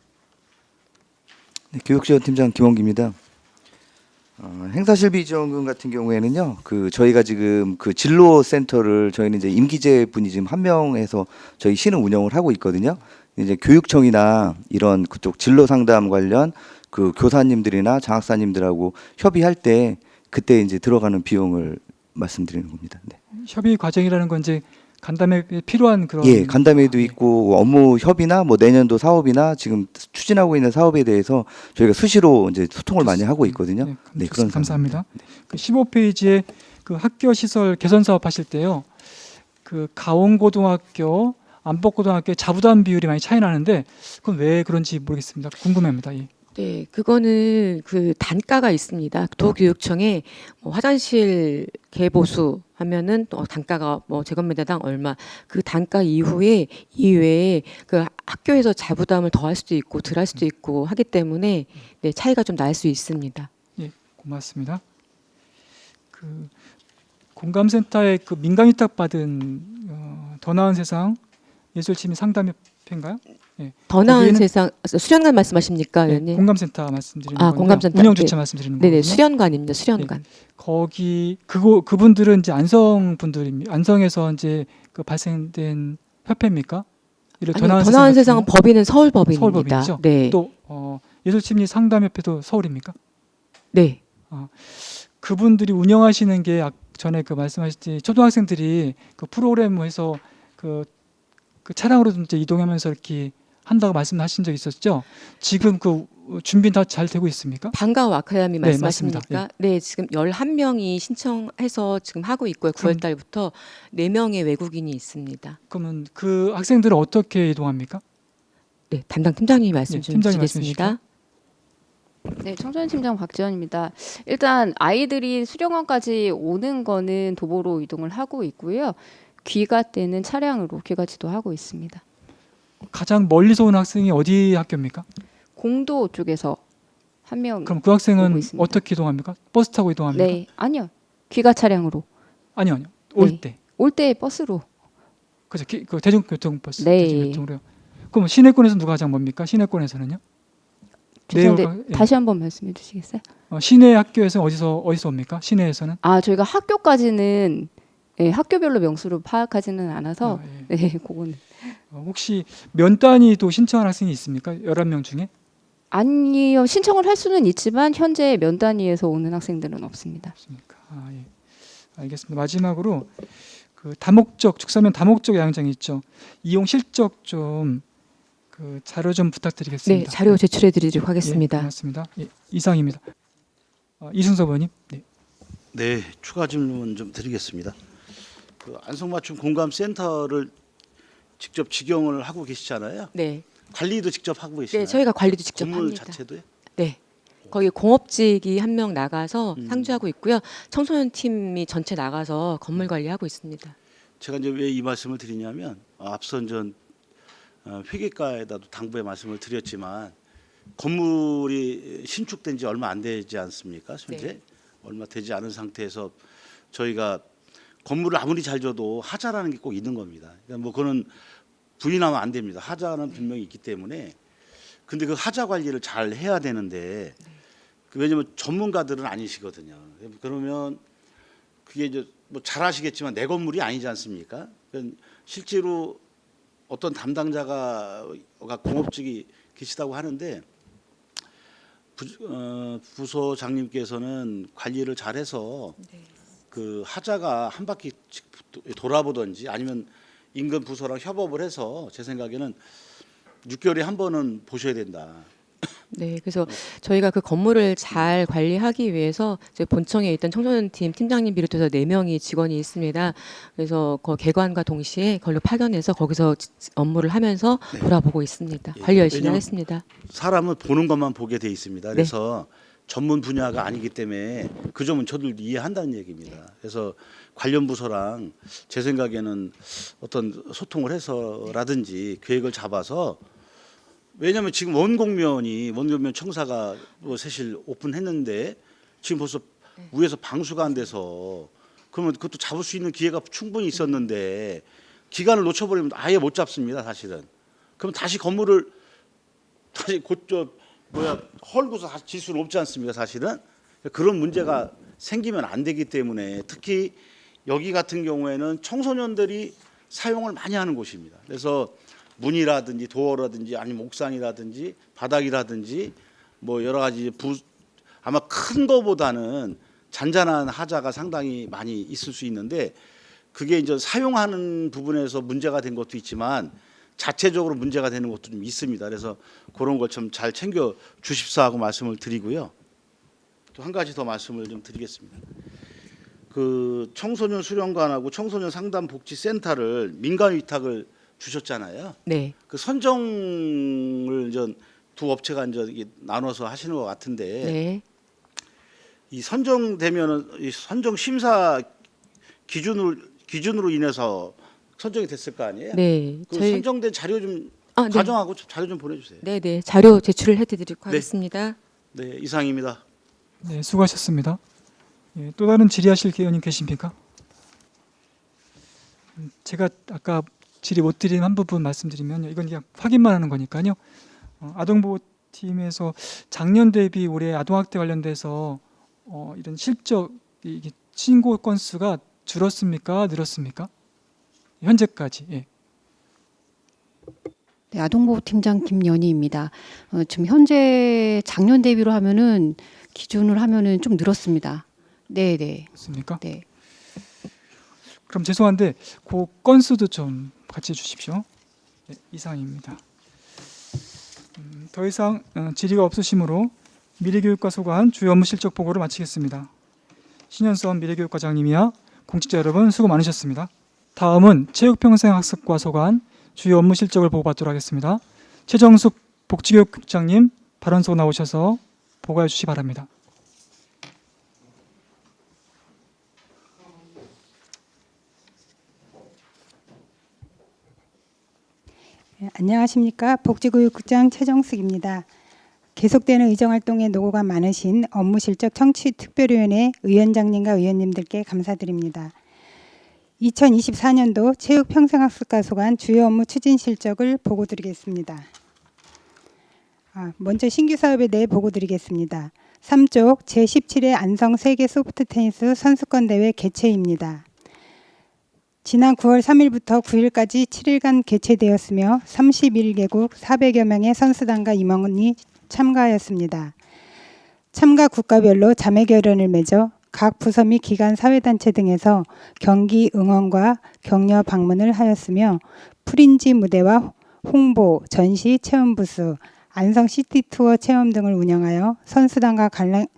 네, 교육지원팀장 김원기입니다. 행사실비 지원금 같은 경우에는요, 저희가 지금 그 진로 센터를 저희는 이제 임기제 분이 지금 한 명에서 저희 시는 운영을 하고 있거든요. 이제 교육청이나 이런 그쪽 진로 상담 관련 그 교사님들이나 장학사님들하고 협의할 때 그때 이제 들어가는 비용을 말씀드리는 겁니다. 네. 협의 과정이라는 건 이제 간담회에 필요한 그런 예, 간담회도 네. 있고 업무 협의나 뭐 내년도 사업이나 지금 추진하고 있는 사업에 대해서 저희가 수시로 이제 소통을 많이 하고 있거든요. 네, 네, 그런 감사합니다. 상황입니다. 그 15페이지에 그 학교 시설 개선 사업 하실 때요. 그 가온고등학교, 안복고등학교 자부담 비율이 많이 차이 나는데 그건 왜 그런지 모르겠습니다. 궁금합니다. 예. 네, 그거는 그 단가가 있습니다. 도교육청에 뭐 화장실 개보수 하면은 또 단가가 뭐 제곱미터당 얼마, 그 단가 이외에 그 학교에서 자부담을 더할 수도 있고 덜할 수도 있고 하기 때문에 네, 차이가 좀 날 수 있습니다. 예, 고맙습니다. 그 공감센터에 그 민간 위탁 받은 더 나은 세상 예술치미 상담협회인가요? 더 나은 거기에는- 세상 수련관 말씀하십니까, 네, 의원님? 공감센터 말씀드리는 아, 건데요. 공감센터. 운영 네. 주체 말씀드리는 네네, 거거든요. 수련관입니다. 수련관. 거기 그분들은 이제 안성 분들입니다. 안성에서 이제 그 발생된 협회입니까? 이를 아니, 더 나은 세상은 같은 법인은 서울법인입니다. 서울법인이죠? 네, 또 예술침리 상담협회도 서울입니까? 네. 그분들이 운영하시는 게 전에 그 말씀하셨듯이 초등학생들이 그 프로그램 해서 그 차량으로 이제 이동하면서 이렇게 한다고 말씀하신 적 있었죠? 지금 그 준비 다 잘 되고 있습니까? 방과후 아카데미 네, 말씀하십니까? 맞습니다. 네, 지금 11명이 신청해서 지금 하고 있고요. 9월 달부터 4명의 외국인이 있습니다. 그러면 그 학생들은 어떻게 이동합니까? 네, 담당 팀장님이 말씀 좀 팀장님 주시겠습니다. 네, 청소년 팀장 박지원입니다. 일단 아이들이 수련관까지 오는 거는 도보로 이동을 하고 있고요. 귀가 때는 차량으로 귀가 지도하고 있습니다. 가장 멀리서 온 학생이 어디 학교입니까? 공도 쪽에서 한 명. 그럼 그 오고 학생은 있습니다. 어떻게 이동합니까? 버스 타고 이동합니까? 네, 아니요. 귀가 차량으로. 아니요. 올 네. 때. 올 때 버스로. 그죠? 그 대중교통 버스. 네. 대중교통으로요. 그럼 시내권에서 누가 가장 멉니까? 시내권에서는요? 죄송한데 매일 가- 예. 다시 한번 말씀해 주시겠어요? 시내 학교에서 어디서 옵니까? 시내에서는? 아, 저희가 학교까지는 학교별로 명수를 파악하지는 않아서 예. 네, 그거는 혹시 면 단위도 신청한 학생이 있습니까? 11명 중에? 아니요. 신청을 할 수는 있지만 현재 면 단위에서 오는 학생들은 없습니다. 없습니까? 예. 알겠습니다. 마지막으로 그 다목적 축사면 다목적 야영장이 있죠. 이용 실적 좀 그 자료 좀 네, 부탁드리겠습니다. 자료 제출해 드리도록 예, 하겠습니다. 고맙습니다. 예, 이상입니다. 이순서 의원님. 네. 네, 추가 질문 좀 드리겠습니다. 그 안성맞춤 공감센터를 직접 직영을 하고 계시잖아요. 네. 관리도 직접 하고 계시나요? 네, 저희가 관리도 직접 건물 합니다. 자체도요? 네. 거기 공업직이 한 명 나가서 음. 상주하고 있고요. 청소년 팀이 전체 나가서 건물 관리하고 있습니다. 제가 이제 왜 이 말씀을 드리냐면 앞선 전 회계과에다도 당부의 말씀을 드렸지만 건물이 신축된 지 얼마 안 되지 않습니까? 현재 네. 얼마 되지 않은 상태에서 저희가 건물을 아무리 잘 줘도 하자라는 게 꼭 있는 겁니다. 그러니까 뭐 그거는 부인하면 안 됩니다. 하자는 분명히 있기 때문에 근데 그 하자 관리를 잘 해야 되는데 왜냐면 전문가들은 아니시거든요. 그러면 그게 이제 뭐 잘 아시겠지만 내 건물이 아니지 않습니까? 그러니까 실제로 어떤 담당자가 공업직이 계시다고 하는데 부소장님께서는 관리를 잘해서 그 하자가 한 바퀴 돌아보든지 아니면 인근 부서랑 협업을 해서 제 생각에는 6개월에 한 번은 보셔야 된다. 네, 그래서 저희가 그 건물을 잘 관리하기 위해서 이제 본청에 있던 청소년 팀 팀장님 비롯해서 4명이 직원이 있습니다. 그래서 그 개관과 동시에 걸로 파견해서 거기서 업무를 하면서 네. 돌아보고 있습니다. 예, 관리 열심히 왜냐면 하겠습니다. 사람은 보는 것만 보게 돼 있습니다. 그래서 전문 분야가 아니기 때문에 그 점은 저도 이해한다는 얘기입니다. 그래서 관련 부서랑 제 생각에는 어떤 소통을 해서라든지 계획을 잡아서 왜냐하면 지금 원곡면 청사가 뭐 사실 오픈했는데 지금 벌써 위에서 방수가 안 돼서 그러면 그것도 잡을 수 있는 기회가 충분히 있었는데 기간을 놓쳐버리면 아예 못 잡습니다. 사실은. 그럼 다시 건물을 다시 헐고서 다시 질 수는 없지 않습니까? 사실은. 그런 문제가 생기면 안 되기 때문에 특히 여기 같은 경우에는 청소년들이 사용을 많이 하는 곳입니다. 그래서 문이라든지 도어라든지 아니면 옥상이라든지 바닥이라든지 뭐 여러 가지 아마 큰 거보다는 잔잔한 하자가 상당히 많이 있을 수 있는데 그게 이제 사용하는 부분에서 문제가 된 것도 있지만 자체적으로 문제가 되는 것도 좀 있습니다. 그래서 그런 걸 좀 잘 챙겨 주십사 하고 말씀을 드리고요. 또 한 가지 더 말씀을 좀 드리겠습니다. 그 청소년 수련관하고 청소년 상담복지센터를 민간 위탁을 주셨잖아요. 네. 그 선정을 이제 두 업체가 이제 이게 나눠서 하시는 것 같은데 네. 이 선정되면은 이 선정 심사 기준으로 인해서 선정이 됐을 거 아니에요? 네. 그 선정된 자료 좀 네. 가정하고 자료 좀 보내주세요. 네, 네. 자료 제출을 해드리도록 네. 하겠습니다. 네, 이상입니다. 네, 수고하셨습니다. 예, 또 다른 질의하실 의원님 계십니까? 제가 아까 질의 못 드린 한 부분 말씀드리면 이건 그냥 확인만 하는 거니까요. 아동보호팀에서 작년 대비 올해 아동학대 관련돼서 이런 실적 이게 신고 건수가 줄었습니까? 늘었습니까? 현재까지. 예. 네, 아동보호팀장 김연희입니다. 지금 현재 작년 대비로 하면은 기준을 하면은 좀 늘었습니다. 네, 네. 그렇습니까? 네. 그럼 죄송한데 그 건수도 좀 같이 주십시오. 네, 이상입니다. 더 이상 질의가 없으시므로 미래교육과 소관 주요 업무 실적 보고를 마치겠습니다. 신현선 미래교육과장님이야 공직자 여러분 수고 많으셨습니다. 다음은 체육평생학습과 소관 주요 업무 실적을 보고받도록 하겠습니다. 최정숙 복지교육국장님 발언소 나오셔서 보고해 주시기 바랍니다. 안녕하십니까. 복지교육국장 최정숙입니다. 계속되는 의정활동에 노고가 많으신 업무실적 청취특별위원회 위원장님과 의원님들께 감사드립니다. 2024년도 체육평생학습과 소관 주요 업무 추진 실적을 보고드리겠습니다. 먼저 신규 사업에 대해 보고드리겠습니다. 3쪽 제17회 안성 세계 소프트테니스 선수권 대회 개최입니다. 지난 9월 3일부터 9일까지 7일간 개최되었으며 31개국 400여 명의 선수단과 임원이 참가하였습니다. 참가 국가별로 자매결연을 맺어 각 부서 및 기관 사회단체 등에서 경기 응원과 격려 방문을 하였으며 프린지 무대와 홍보, 전시, 체험 부스, 안성 시티투어 체험 등을 운영하여 선수단과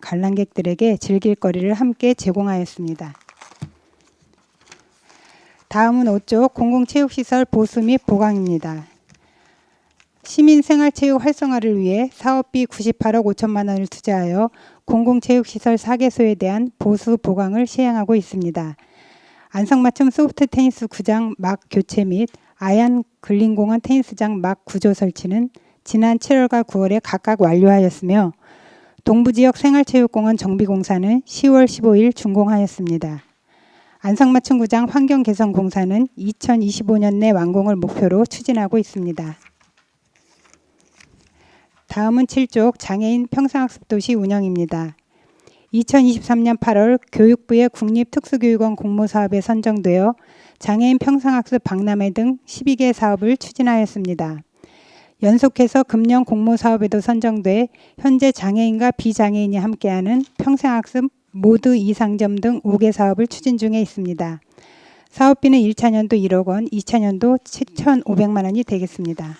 관람객들에게 즐길 거리를 함께 제공하였습니다. 다음은 5쪽 공공체육시설 보수 및 보강입니다. 시민생활체육 활성화를 위해 사업비 98억 5천만 원을 투자하여 공공체육시설 4개소에 대한 보수 보강을 시행하고 있습니다. 안성맞춤 소프트테니스 구장 막 교체 및 아얀 근린공원 테니스장 막 구조 설치는 지난 7월과 9월에 각각 완료하였으며 동부지역 생활체육공원 정비공사는 10월 15일 준공하였습니다. 안성맞춤구장 환경개선공사는 2025년 내 완공을 목표로 추진하고 있습니다. 다음은 7쪽 장애인 평생학습도시 운영입니다. 2023년 8월 교육부의 국립특수교육원 공모사업에 선정되어 장애인 평생학습 박람회 등 12개 사업을 추진하였습니다. 연속해서 금년 공모사업에도 선정돼 현재 장애인과 비장애인이 함께하는 평생학습 모두 이상점 등 5개 사업을 추진 중에 있습니다. 사업비는 1차년도 1억 원, 2차년도 7,500만 원이 되겠습니다.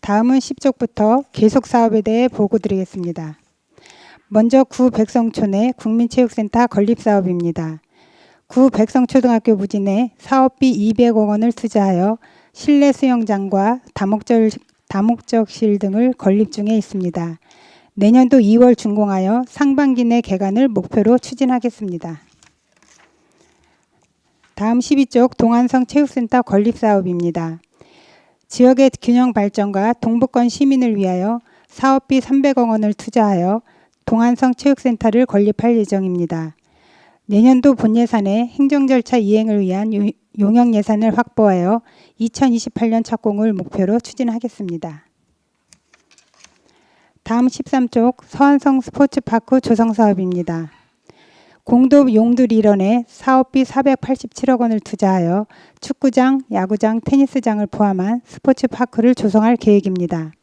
다음은 10쪽부터 계속 사업에 대해 보고드리겠습니다. 먼저 구 백성촌의 국민체육센터 건립사업입니다. 구 백성초등학교 부지 내 사업비 200억 원을 투자하여 실내 수영장과 다목적실 등을 건립 중에 있습니다. 내년도 2월 준공하여 상반기 내 개관을 목표로 추진하겠습니다. 다음 12쪽 동안성 체육센터 건립사업입니다. 지역의 균형 발전과 동북권 시민을 위하여 사업비 300억 원을 투자하여 동안성 체육센터를 건립할 예정입니다. 내년도 본 예산에 행정 절차 이행을 위한 용역 예산을 확보하여 2028년 착공을 목표로 추진하겠습니다. 다음 13쪽 서안성 스포츠파크 조성 사업입니다. 공도 용도 일원에 사업비 487억 원을 투자하여 축구장, 야구장, 테니스장을 포함한 스포츠파크를 조성할 계획입니다.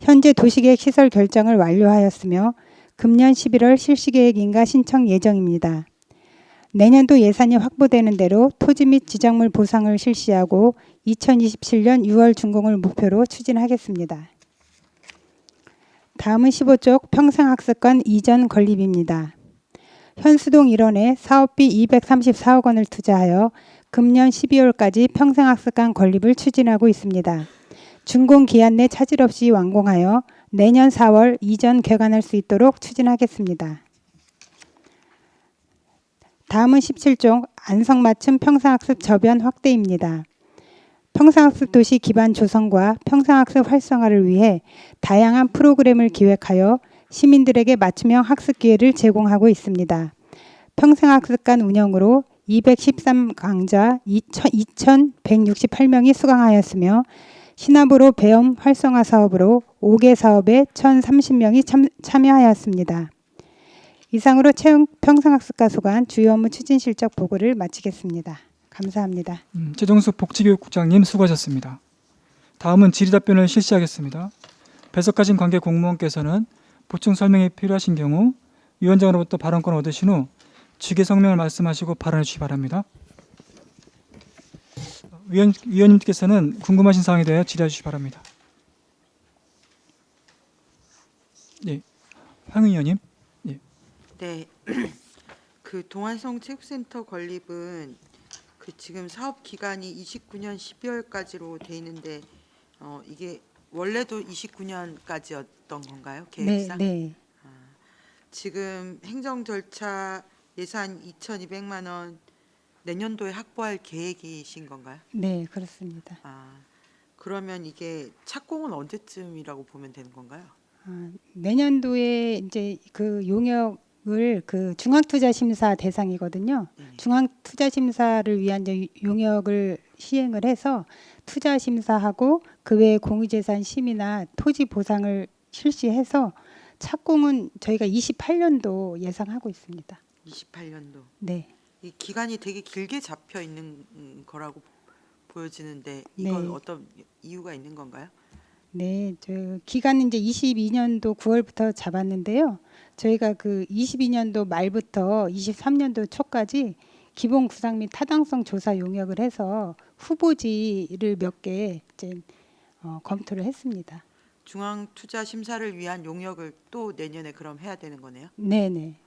현재 도시계획 시설 결정을 완료하였으며 금년 11월 실시계획 인가 신청 예정입니다. 내년도 예산이 확보되는 대로 토지 및 지정물 보상을 실시하고 2027년 6월 준공을 목표로 추진하겠습니다. 다음은 15쪽 평생학습관 이전 건립입니다. 현수동 일원에 사업비 234억 원을 투자하여 금년 12월까지 평생학습관 건립을 추진하고 있습니다. 준공 기한 내 차질 없이 완공하여 내년 4월 이전 개관할 수 있도록 추진하겠습니다. 다음은 17쪽 안성맞춤 평생학습 저변 확대입니다. 평생학습 도시 기반 조성과 평생학습 활성화를 위해 다양한 프로그램을 기획하여 시민들에게 맞춤형 학습 기회를 제공하고 있습니다. 평생학습관 운영으로 213강좌 2,168명이 수강하였으며 신압으로 배움 활성화 사업으로 5개 사업에 1,030명이 참여하였습니다. 이상으로 평생학습과 소관 주요 업무 추진 실적 보고를 마치겠습니다. 감사합니다. 최종숙 복지교육국장님 수고하셨습니다. 다음은 질의답변을 실시하겠습니다. 배석하신 관계 공무원께서는 보충 설명이 필요하신 경우 위원장으로부터 발언권을 얻으신 후 직위 성명을 말씀하시고 발언해 주시기 바랍니다. 위원님께서는 궁금하신 사항에 대해 질의해 주시기 바랍니다. 네, 황 의원님. 네, 그 동안성 체육센터 건립은 그 지금 사업 기간이 29년 12월까지로 돼 있는데 이게 원래도 29년까지였던 건가요? 계획상? 네. 지금 행정 절차 예산 2,200만 원 내년도에 확보할 계획이신 건가요? 네, 그렇습니다. 그러면 이게 착공은 언제쯤이라고 보면 되는 건가요? 내년도에 이제 그 용역을 그 중앙투자심사 대상이거든요. 중앙투자심사를 위한 이제 용역을 시행을 해서 투자심사하고 그 외에 공유재산 심의나 토지 보상을 실시해서 착공은 저희가 28년도 예상하고 있습니다. 28년도. 네. 이 기간이 되게 길게 잡혀 있는 거라고 보여지는데 이건 네. 어떤 이유가 있는 건가요? 네, 저 기간은 이제 22년도 9월부터 잡았는데요. 저희가 그 22년도 말부터 23년도 초까지 기본 구상 및 타당성 조사 용역을 해서 후보지를 몇 개 이제 검토를 했습니다. 중앙 투자 심사를 위한 용역을 또 내년에 그럼 해야 되는 거네요. 네.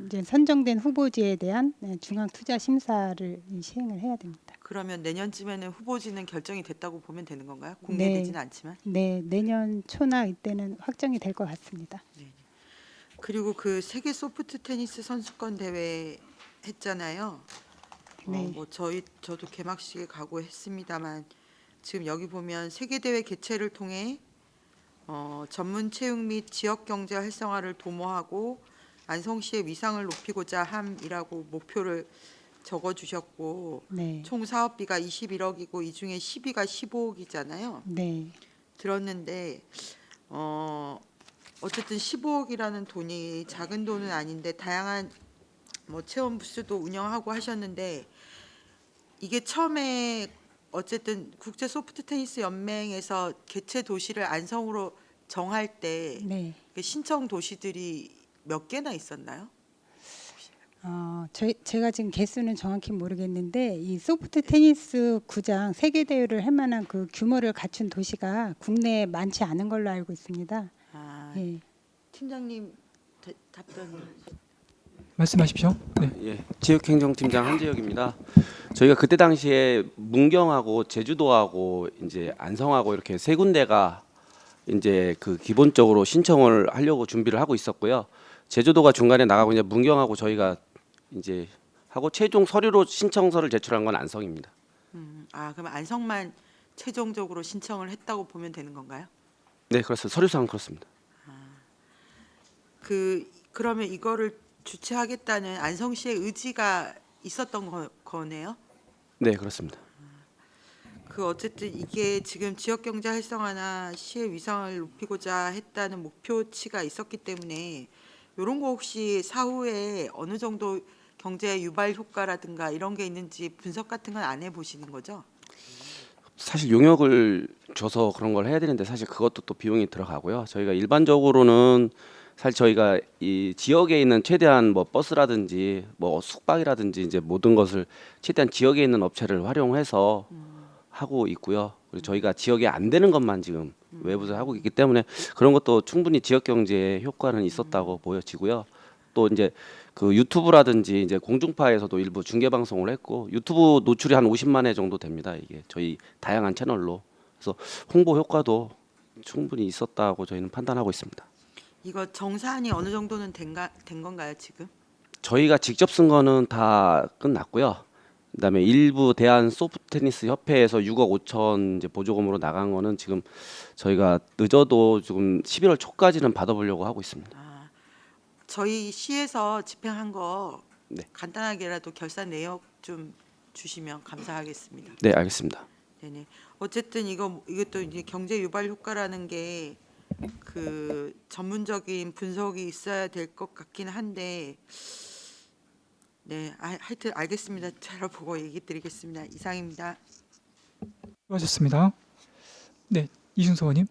이제 선정된 후보지에 대한 중앙 투자 심사를 시행을 해야 됩니다. 그러면 내년쯤에는 후보지는 결정이 됐다고 보면 되는 건가요? 공개되지는 않지만. 네, 내년 초나 이때는 확정이 될 것 같습니다. 그리고 그 세계 소프트 테니스 선수권 대회 했잖아요. 네. 뭐 저도 개막식에 가고 했습니다만 지금 여기 보면 세계 대회 개최를 통해 전문 체육 및 지역 경제 활성화를 도모하고 안성시의 위상을 높이고자 함이라고 목표를 적어주셨고 네. 총 사업비가 21억이고 이 중에 10위가 15억이잖아요. 네. 들었는데 어쨌든 15억이라는 돈이 작은 돈은 아닌데 다양한 뭐 체험 부스도 운영하고 하셨는데 이게 처음에 어쨌든 국제 소프트 테니스 연맹에서 개최 도시를 안성으로 정할 때 네. 신청 도시들이 몇 개나 있었나요? 제가 지금 개수는 정확히 모르겠는데 이 소프트 테니스 구장 세계 대회를 할 만한 그 규모를 갖춘 도시가 국내에 많지 않은 걸로 알고 있습니다. 예. 팀장님 답변. 말씀하십시오. 네. 예, 지역행정팀장 한재혁입니다. 저희가 그때 당시에 문경하고 제주도하고 이제 안성하고 이렇게 세 군데가 이제 그 기본적으로 신청을 하려고 준비를 하고 있었고요. 제주도가 중간에 나가고 이제 문경하고 저희가 이제 하고 최종 서류로 신청서를 제출한 건 안성입니다. 그럼 안성만 최종적으로 신청을 했다고 보면 되는 건가요? 네, 그렇습니다. 서류상 그렇습니다. 그러면 이거를 주최하겠다는 안성시의 의지가 있었던 거네요? 네, 그렇습니다. 그 어쨌든 이게 지금 지역 경제 활성화나 시의 위상을 높이고자 했다는 목표치가 있었기 때문에 이런 거 혹시 사후에 어느 정도 경제 유발 효과라든가 이런 게 있는지 분석 같은 건 안 해보시는 거죠? 사실 용역을 줘서 그런 걸 해야 되는데 사실 그것도 또 비용이 들어가고요. 저희가 일반적으로는 사실 저희가 이 지역에 있는 최대한 뭐 버스라든지 뭐 숙박이라든지 이제 모든 것을 최대한 지역에 있는 업체를 활용해서 하고 있고요. 그리고 저희가 지역에 안 되는 것만 지금 외부에서 하고 있기 때문에 그런 것도 충분히 지역 경제에 효과는 있었다고 보여지고요. 또 이제 그 유튜브라든지 이제 공중파에서도 일부 중계 방송을 했고 유튜브 노출이 한 50만 회 정도 됩니다. 이게 저희 다양한 채널로. 그래서 홍보 효과도 충분히 있었다고 저희는 판단하고 있습니다. 이거 정산이 어느 정도는 된 건가요 지금? 저희가 직접 쓴 거는 다 끝났고요. 그다음에 일부 대한 소프트테니스 협회에서 6억 5천 이제 보조금으로 나간 거는 지금 저희가 늦어도 지금 11월 초까지는 받아보려고 하고 있습니다. 아, 저희 시에서 집행한 거 네. 간단하게라도 결산 내역 좀 주시면 감사하겠습니다. 네, 알겠습니다. 네네. 어쨌든 이것도 이제 경제 유발 효과라는 게 그 전문적인 분석이 있어야 될 것 같긴 한데, 네, 하여튼 알겠습니다. 잘 보고 얘기 드리겠습니다. 이상입니다. 수고하셨습니다. 네, 이준석 의원님.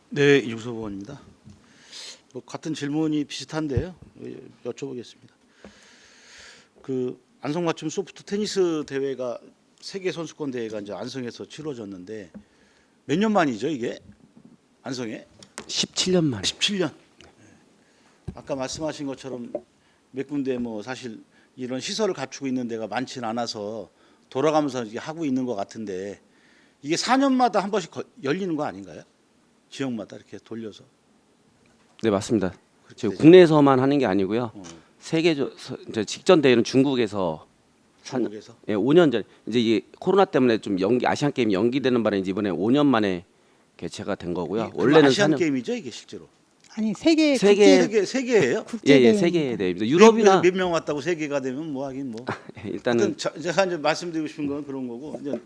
네, 이준석 의원입니다. 뭐 같은 질문이 비슷한데요. 여쭤보겠습니다. 그 안성맞춤 소프트 테니스 대회가 세계 선수권 대회가 이제 안성에서 치러졌는데 몇 년 만이죠 이게? 안성에? 17년 만에. 17년. 아까 말씀하신 것처럼 몇 군데 뭐 사실 이런 시설을 갖추고 있는 데가 많지는 않아서 돌아가면서 이게 하고 있는 것 같은데 이게 4년마다 한 번씩 열리는 거 아닌가요? 지역마다 이렇게 돌려서. 네, 맞습니다. 그렇게 저희 되죠. 국내에서만 하는 게 아니고요. 어, 세계적 이제 직전 대회는 중국에서 중국에서. 예, 5년 전 이제 이게 코로나 때문에 좀 아시안 게임 연기되는 바람에 이번에 5년 만에 개최가 된 거고요. 원래는 원래는 아시안 4년 게임이죠 이게 실제로. 아니 세계 세계예요? 예, 국제대회 세계 대회입니다. 유럽이나 몇 명 왔다고 세계가 되면 뭐 하긴 뭐. 일단은 제가 이제 말씀드리고 싶은 건 그런 거고 이제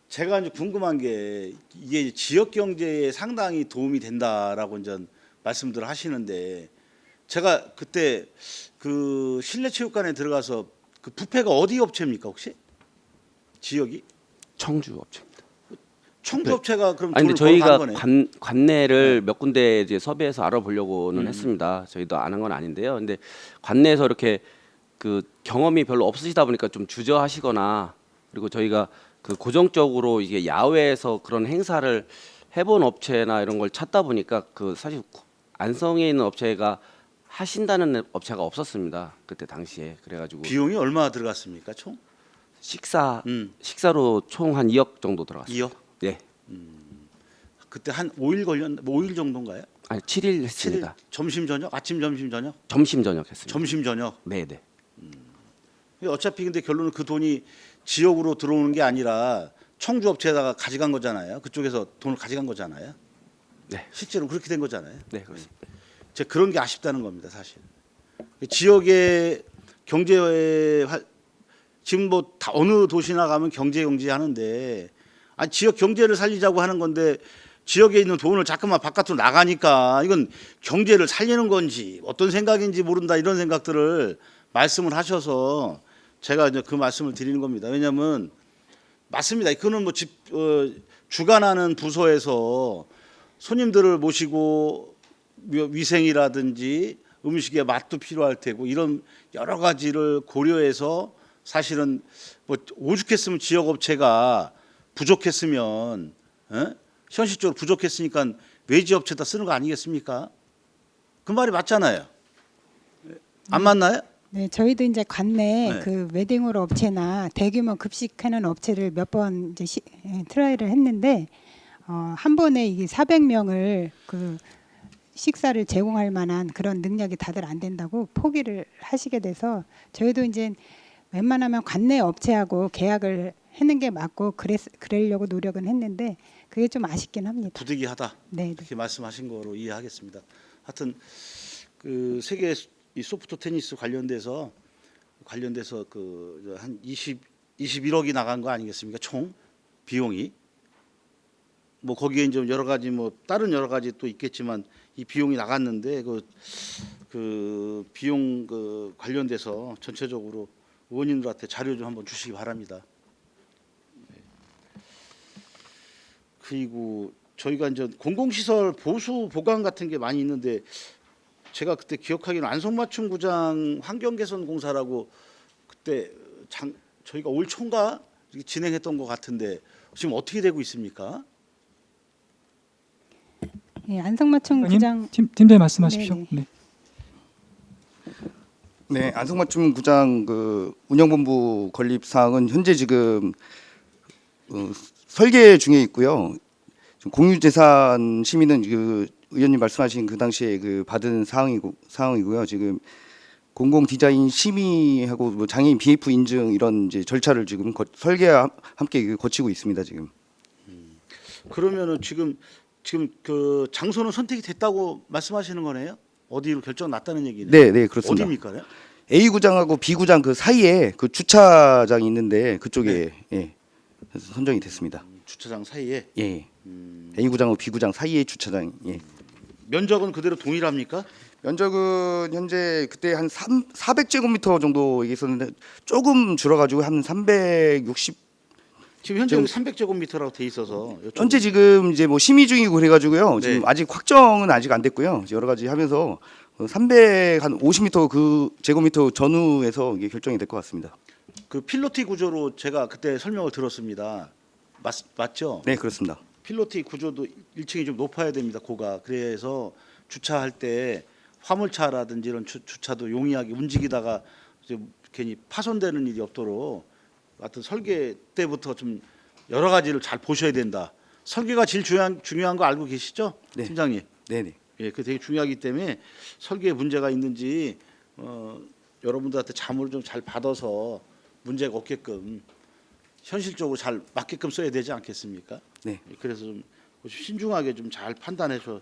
제가 이제 궁금한 게 이게 지역 경제에 상당히 도움이 된다라고 이제 말씀들을 하시는데 제가 그때 그 실내 체육관에 들어가서 그 뷔페가 어디 업체입니까 혹시? 지역이? 청주 업체입니다. 청주 업체가 그럼 아니 돈을 근데 벌어간 저희가 거네. 관내를 몇 군데 이제 섭외해서 알아보려고는 했습니다. 저희도 아는 건 아닌데요. 근데 관내에서 이렇게 그 경험이 별로 없으시다 보니까 좀 주저하시거나 그리고 저희가 그 고정적으로 이게 야외에서 그런 행사를 해본 업체나 이런 걸 찾다 보니까 그 사실 안성에 있는 업체가 하신다는 업체가 없었습니다. 그때 당시에 그래가지고 비용이 얼마 들어갔습니까 총? 식사로 총 한 2억 정도 들어갔습니다. 2억? 예. 그때 한 5일 5일 정도인가요? 아니 7일 했습니다. 7일 점심 저녁? 아침 점심 저녁? 점심 저녁 했습니다. 점심 저녁. 네, 네. 어차피 근데 결론은 그 돈이 지역으로 들어오는 게 아니라 청주 업체에다가 가져간 거잖아요. 그쪽에서 돈을 가져간 거잖아요. 네. 실제로 그렇게 된 거잖아요. 네, 그렇습니다. 제가 그런 게 아쉽다는 겁니다, 사실. 지역의 경제에 지금 뭐 다 어느 도시나 가면 경제 하는데 아니 지역 경제를 살리자고 하는 건데 지역에 있는 돈을 자꾸만 바깥으로 나가니까 이건 경제를 살리는 건지 어떤 생각인지 모른다 이런 생각들을 말씀을 하셔서 제가 이제 그 말씀을 드리는 겁니다. 왜냐하면 맞습니다. 그거는 뭐 주관하는 부서에서 손님들을 모시고 위생이라든지 음식의 맛도 필요할 테고 이런 여러 가지를 고려해서 사실은 뭐 오죽했으면 지역 업체가 부족했으면 현실적으로 부족했으니까 외지 업체다 쓰는 거 아니겠습니까? 그 말이 맞잖아요. 안 맞나요? 네, 저희도 이제 관내 네. 그 웨딩홀 업체나 대규모 급식하는 업체를 몇 번 이제 트라이를 했는데 한 번에 이게 400명을 그 식사를 제공할 만한 그런 능력이 다들 안 된다고 포기를 하시게 돼서 저희도 이제 웬만하면 관내 업체하고 계약을 하는 게 맞고 그러려고 노력은 했는데 그게 좀 아쉽긴 합니다. 부득이하다. 네, 네. 이렇게 말씀하신 거로 이해하겠습니다. 하여튼 그 세계 이 소프트 테니스 관련돼서 그 한 21억이 나간 거 아니겠습니까? 총 비용이 뭐 거기에 이제 여러 가지 뭐 다른 여러 가지 또 있겠지만 이 비용이 나갔는데 그 비용 그 관련돼서 전체적으로 의원님들한테 자료 좀 한번 주시기 바랍니다. 네. 그리고 저희가 이제 공공시설 보수 보강 같은 게 많이 있는데 제가 그때 기억하기로는 안성맞춤구장 환경개선공사라고 그때 저희가 올 초인가 이렇게 진행했던 것 같은데 지금 어떻게 되고 있습니까? 예, 안성맞춤 구장 팀장님 말씀하십시오. 네네. 네. 네, 안성맞춤 구장 그 운영본부 건립 사항은 현재 지금 설계 중에 있고요. 지금 공유재산 심의는 그 의원님 말씀하신 그 당시에 그 받은 사항이고요. 지금 공공 디자인 심의하고 뭐 장애인 BF 인증 이런 이제 절차를 지금 설계와 함께 거치고 있습니다. 지금. 그러면은 지금 그 장소는 선택이 됐다고 말씀하시는 거네요? 어디로 결정 났다는 얘기네요? 네, 네 그렇습니다. 어디입니까? A 구장하고 B 구장 그 사이에 그 주차장이 있는데 그쪽에 예, 그래서 선정이 됐습니다. 주차장 사이에 예. A 구장하고 B 구장 사이에 주차장. 예. 면적은 그대로 동일합니까? 면적은 현재 그때 한 400제곱미터 정도 얘기했었는데 조금 줄어가지고 한 360. 지금 현재 300제곱미터라고 돼 있어서 현재 지금 이제 뭐 심의 중이고 그래가지고요. 네. 지금 아직 확정은 아직 안 됐고요. 여러 가지 하면서 350m 그 제곱미터 전후에서 이게 결정이 될 것 같습니다. 그 필로티 구조로 제가 그때 설명을 들었습니다. 맞죠? 네, 그렇습니다. 필로티 구조도 1층이 좀 높아야 됩니다. 고가. 그래서 주차할 때 화물차라든지 이런 주차도 용이하게 움직이다가 이제 괜히 파손되는 일이 없도록 하여튼 설계 때부터 좀 여러 가지를 잘 보셔야 된다. 설계가 제일 중요한 거 알고 계시죠? 네. 팀장님. 네네. 예, 그 되게 중요하기 때문에 설계에 문제가 있는지 여러분들한테 자문을 좀 잘 받아서 문제가 없게끔 현실적으로 잘 맞게끔 써야 되지 않겠습니까? 네. 예, 그래서 좀 신중하게 좀 잘 판단해서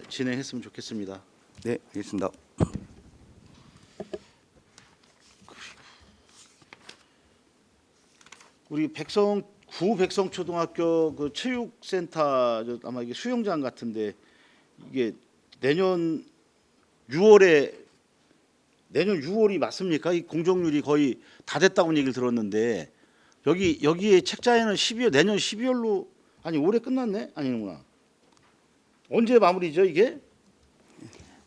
진행했으면 좋겠습니다. 네, 알겠습니다. 우리 구 백성초등학교 그 체육센터 아마 이게 수영장 같은데 이게 내년 6월이 맞습니까? 이 공정률이 거의 다 됐다고 얘기를 들었는데 여기에 책자에는 내년 12월로 아니 올해 끝났네? 아니구나. 언제 마무리죠 이게?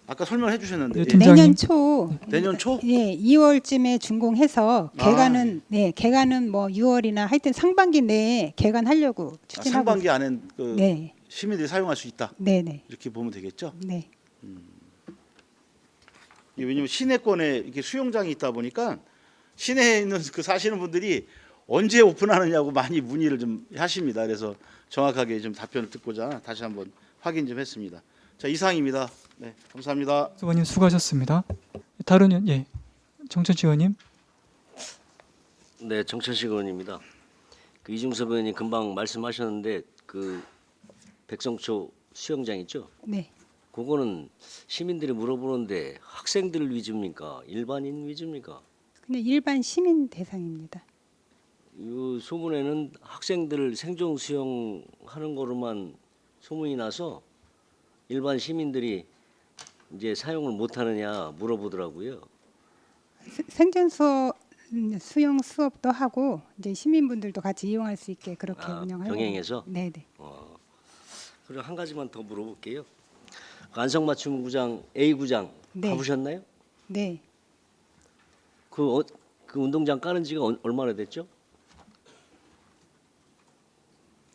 아까 설명해 주셨는데. 네, 예. 팀장님. 내년 초 내년 초? 예, 2월쯤에 준공해서 개관은 뭐 6월이나 하여튼 상반기 내에 개관하려고 추진하고 상반기 안에 그 네. 시민들이 사용할 수 있다. 네. 이렇게 보면 되겠죠? 네. 왜냐면 시내권에 이렇게 수영장이 있다 보니까 시내에 있는 그 사시는 분들이 언제 오픈하느냐고 많이 문의를 좀 하십니다. 그래서 정확하게 좀 답변을 듣고자 다시 한번 확인 좀 했습니다. 자, 이상입니다. 네, 감사합니다. 의원님 수고하셨습니다. 다른 의원, 예, 정천치 의원님. 네, 정철식 의원입니다. 그 이중섭 의원이 금방 말씀하셨는데 그 백성초 수영장 있죠? 네. 그거는 시민들이 물어보는데 학생들 위주입니까? 일반인 위주입니까? 근데 일반 시민 대상입니다. 이 소문에는 학생들 생존 수영하는 거로만 소문이 나서 일반 시민들이 이제 사용을 못 하느냐 물어보더라고요. 생존 수영 수업도 하고 이제 시민분들도 같이 이용할 수 있게 그렇게 운영하려고. 병행해서? 네, 네. 그리고 한 가지만 더 물어볼게요. 안성맞춤 구장 A 구장 네. 가보셨나요? 네. 그 운동장 깔은 지가 얼마나 됐죠?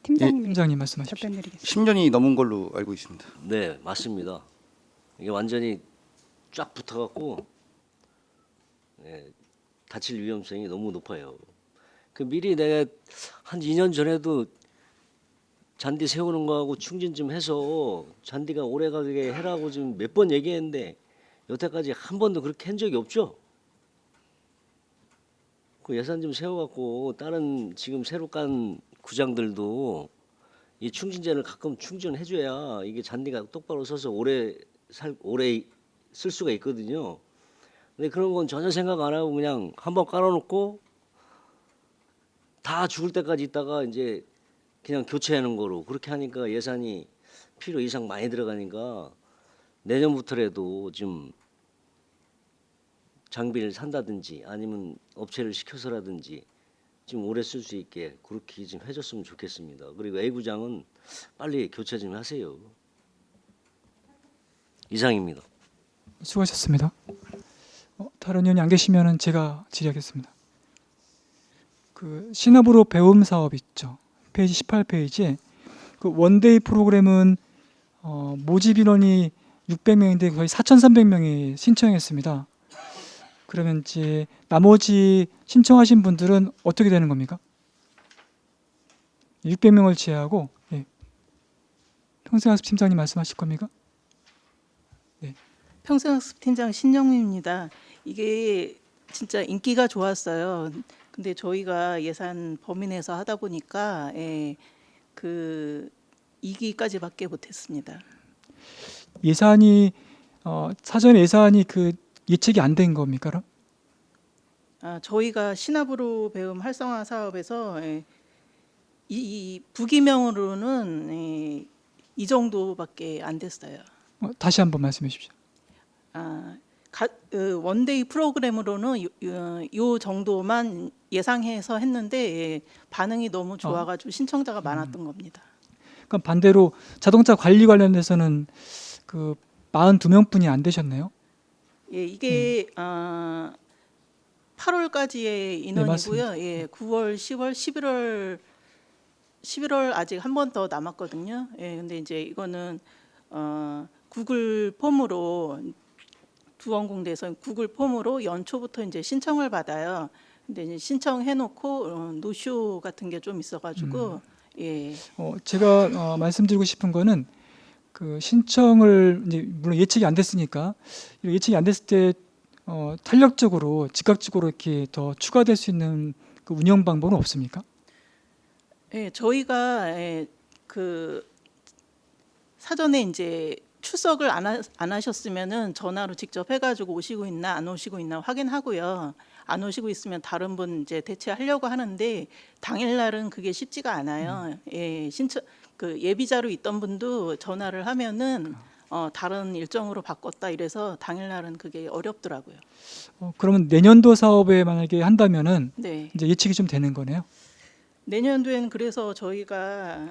팀장님, 팀장님 말씀하십시오. 답변 드리겠습니다. 10년이 넘은 걸로 알고 있습니다. 네, 맞습니다. 이게 완전히 쫙 붙어갖고 다칠 위험성이 너무 높아요. 그 미리 내가 한 2년 전에도 잔디 세우는 거하고 충진 좀 해서 잔디가 오래가게 해라고 좀 몇 번 얘기했는데 여태까지 한 번도 그렇게 한 적이 없죠. 그 예산 좀 세워갖고 다른 지금 새로 깐 구장들도 이 충진제를 가끔 충전해줘야 이게 잔디가 똑바로 서서 오래 쓸 수가 있거든요. 근데 그런 건 전혀 생각 안 하고 그냥 한번 깔아놓고 다 죽을 때까지 있다가 이제 그냥 교체하는 거로 그렇게 하니까 예산이 필요 이상 많이 들어가니까 내년부터라도 좀 장비를 산다든지 아니면 업체를 시켜서라든지 좀 오래 쓸 수 있게 그렇게 좀 해줬으면 좋겠습니다. 그리고 A구장은 빨리 교체 좀 하세요. 이상입니다. 수고하셨습니다. 다른 의원이 안 계시면은 제가 질의하겠습니다. 그 신압으로 배움 사업 있죠. 페이지 18페이지에 그 원데이 프로그램은 모집 인원이 600명인데 거의 4,300명이 신청했습니다. 그러면 이제 나머지 신청하신 분들은 어떻게 되는 겁니까? 600명을 제외하고 평생학습 팀장님 말씀하실 겁니까? 평생학습팀장 신영미입니다. 이게 진짜 인기가 좋았어요. 근데 저희가 예산 범위 내에서 하다 보니까 그 2기까지밖에 못했습니다. 예산이 사전 예산이 그 예측이 안 된 겁니까? 그럼? 저희가 신압으로 배움 활성화 사업에서 이 부기명으로는 이 정도밖에 안 됐어요. 다시 한번 말씀해 주십시오. 원데이 프로그램으로는 요 정도만 예상해서 했는데 반응이 너무 좋아가지고 신청자가 많았던 겁니다. 그럼 반대로 자동차 관리 관련해서는 그 42명뿐이 안 되셨네요. 예, 이게 8월까지의 인원이고요. 맞습니다. 9월, 10월, 11월 아직 한 번 더 남았거든요. 근데 이제 이거는 구글 폼으로 두원공대에서 구글 폼으로 연초부터 이제 신청을 받아요. 근데 이제 신청해놓고 노쇼 같은 게 좀 있어가지고 제가 말씀드리고 싶은 거는 그 신청을 이제 물론 예측이 안 됐으니까 예측이 안 됐을 때 탄력적으로 즉각적으로 이렇게 더 추가될 수 있는 그 운영 방법은 없습니까? 저희가 그 사전에 이제 출석을 안 하셨으면은 전화로 직접 해가지고 오시고 있나 안 오시고 있나 확인하고요. 안 오시고 있으면 다른 분 이제 대체하려고 하는데 당일날은 그게 쉽지가 않아요. 신청 그 예비자로 있던 분도 전화를 하면은 다른 일정으로 바꿨다 이래서 당일날은 그게 어렵더라고요. 그러면 내년도 사업에 만약에 한다면은 네. 이제 예측이 좀 되는 거네요. 내년도에는 그래서 저희가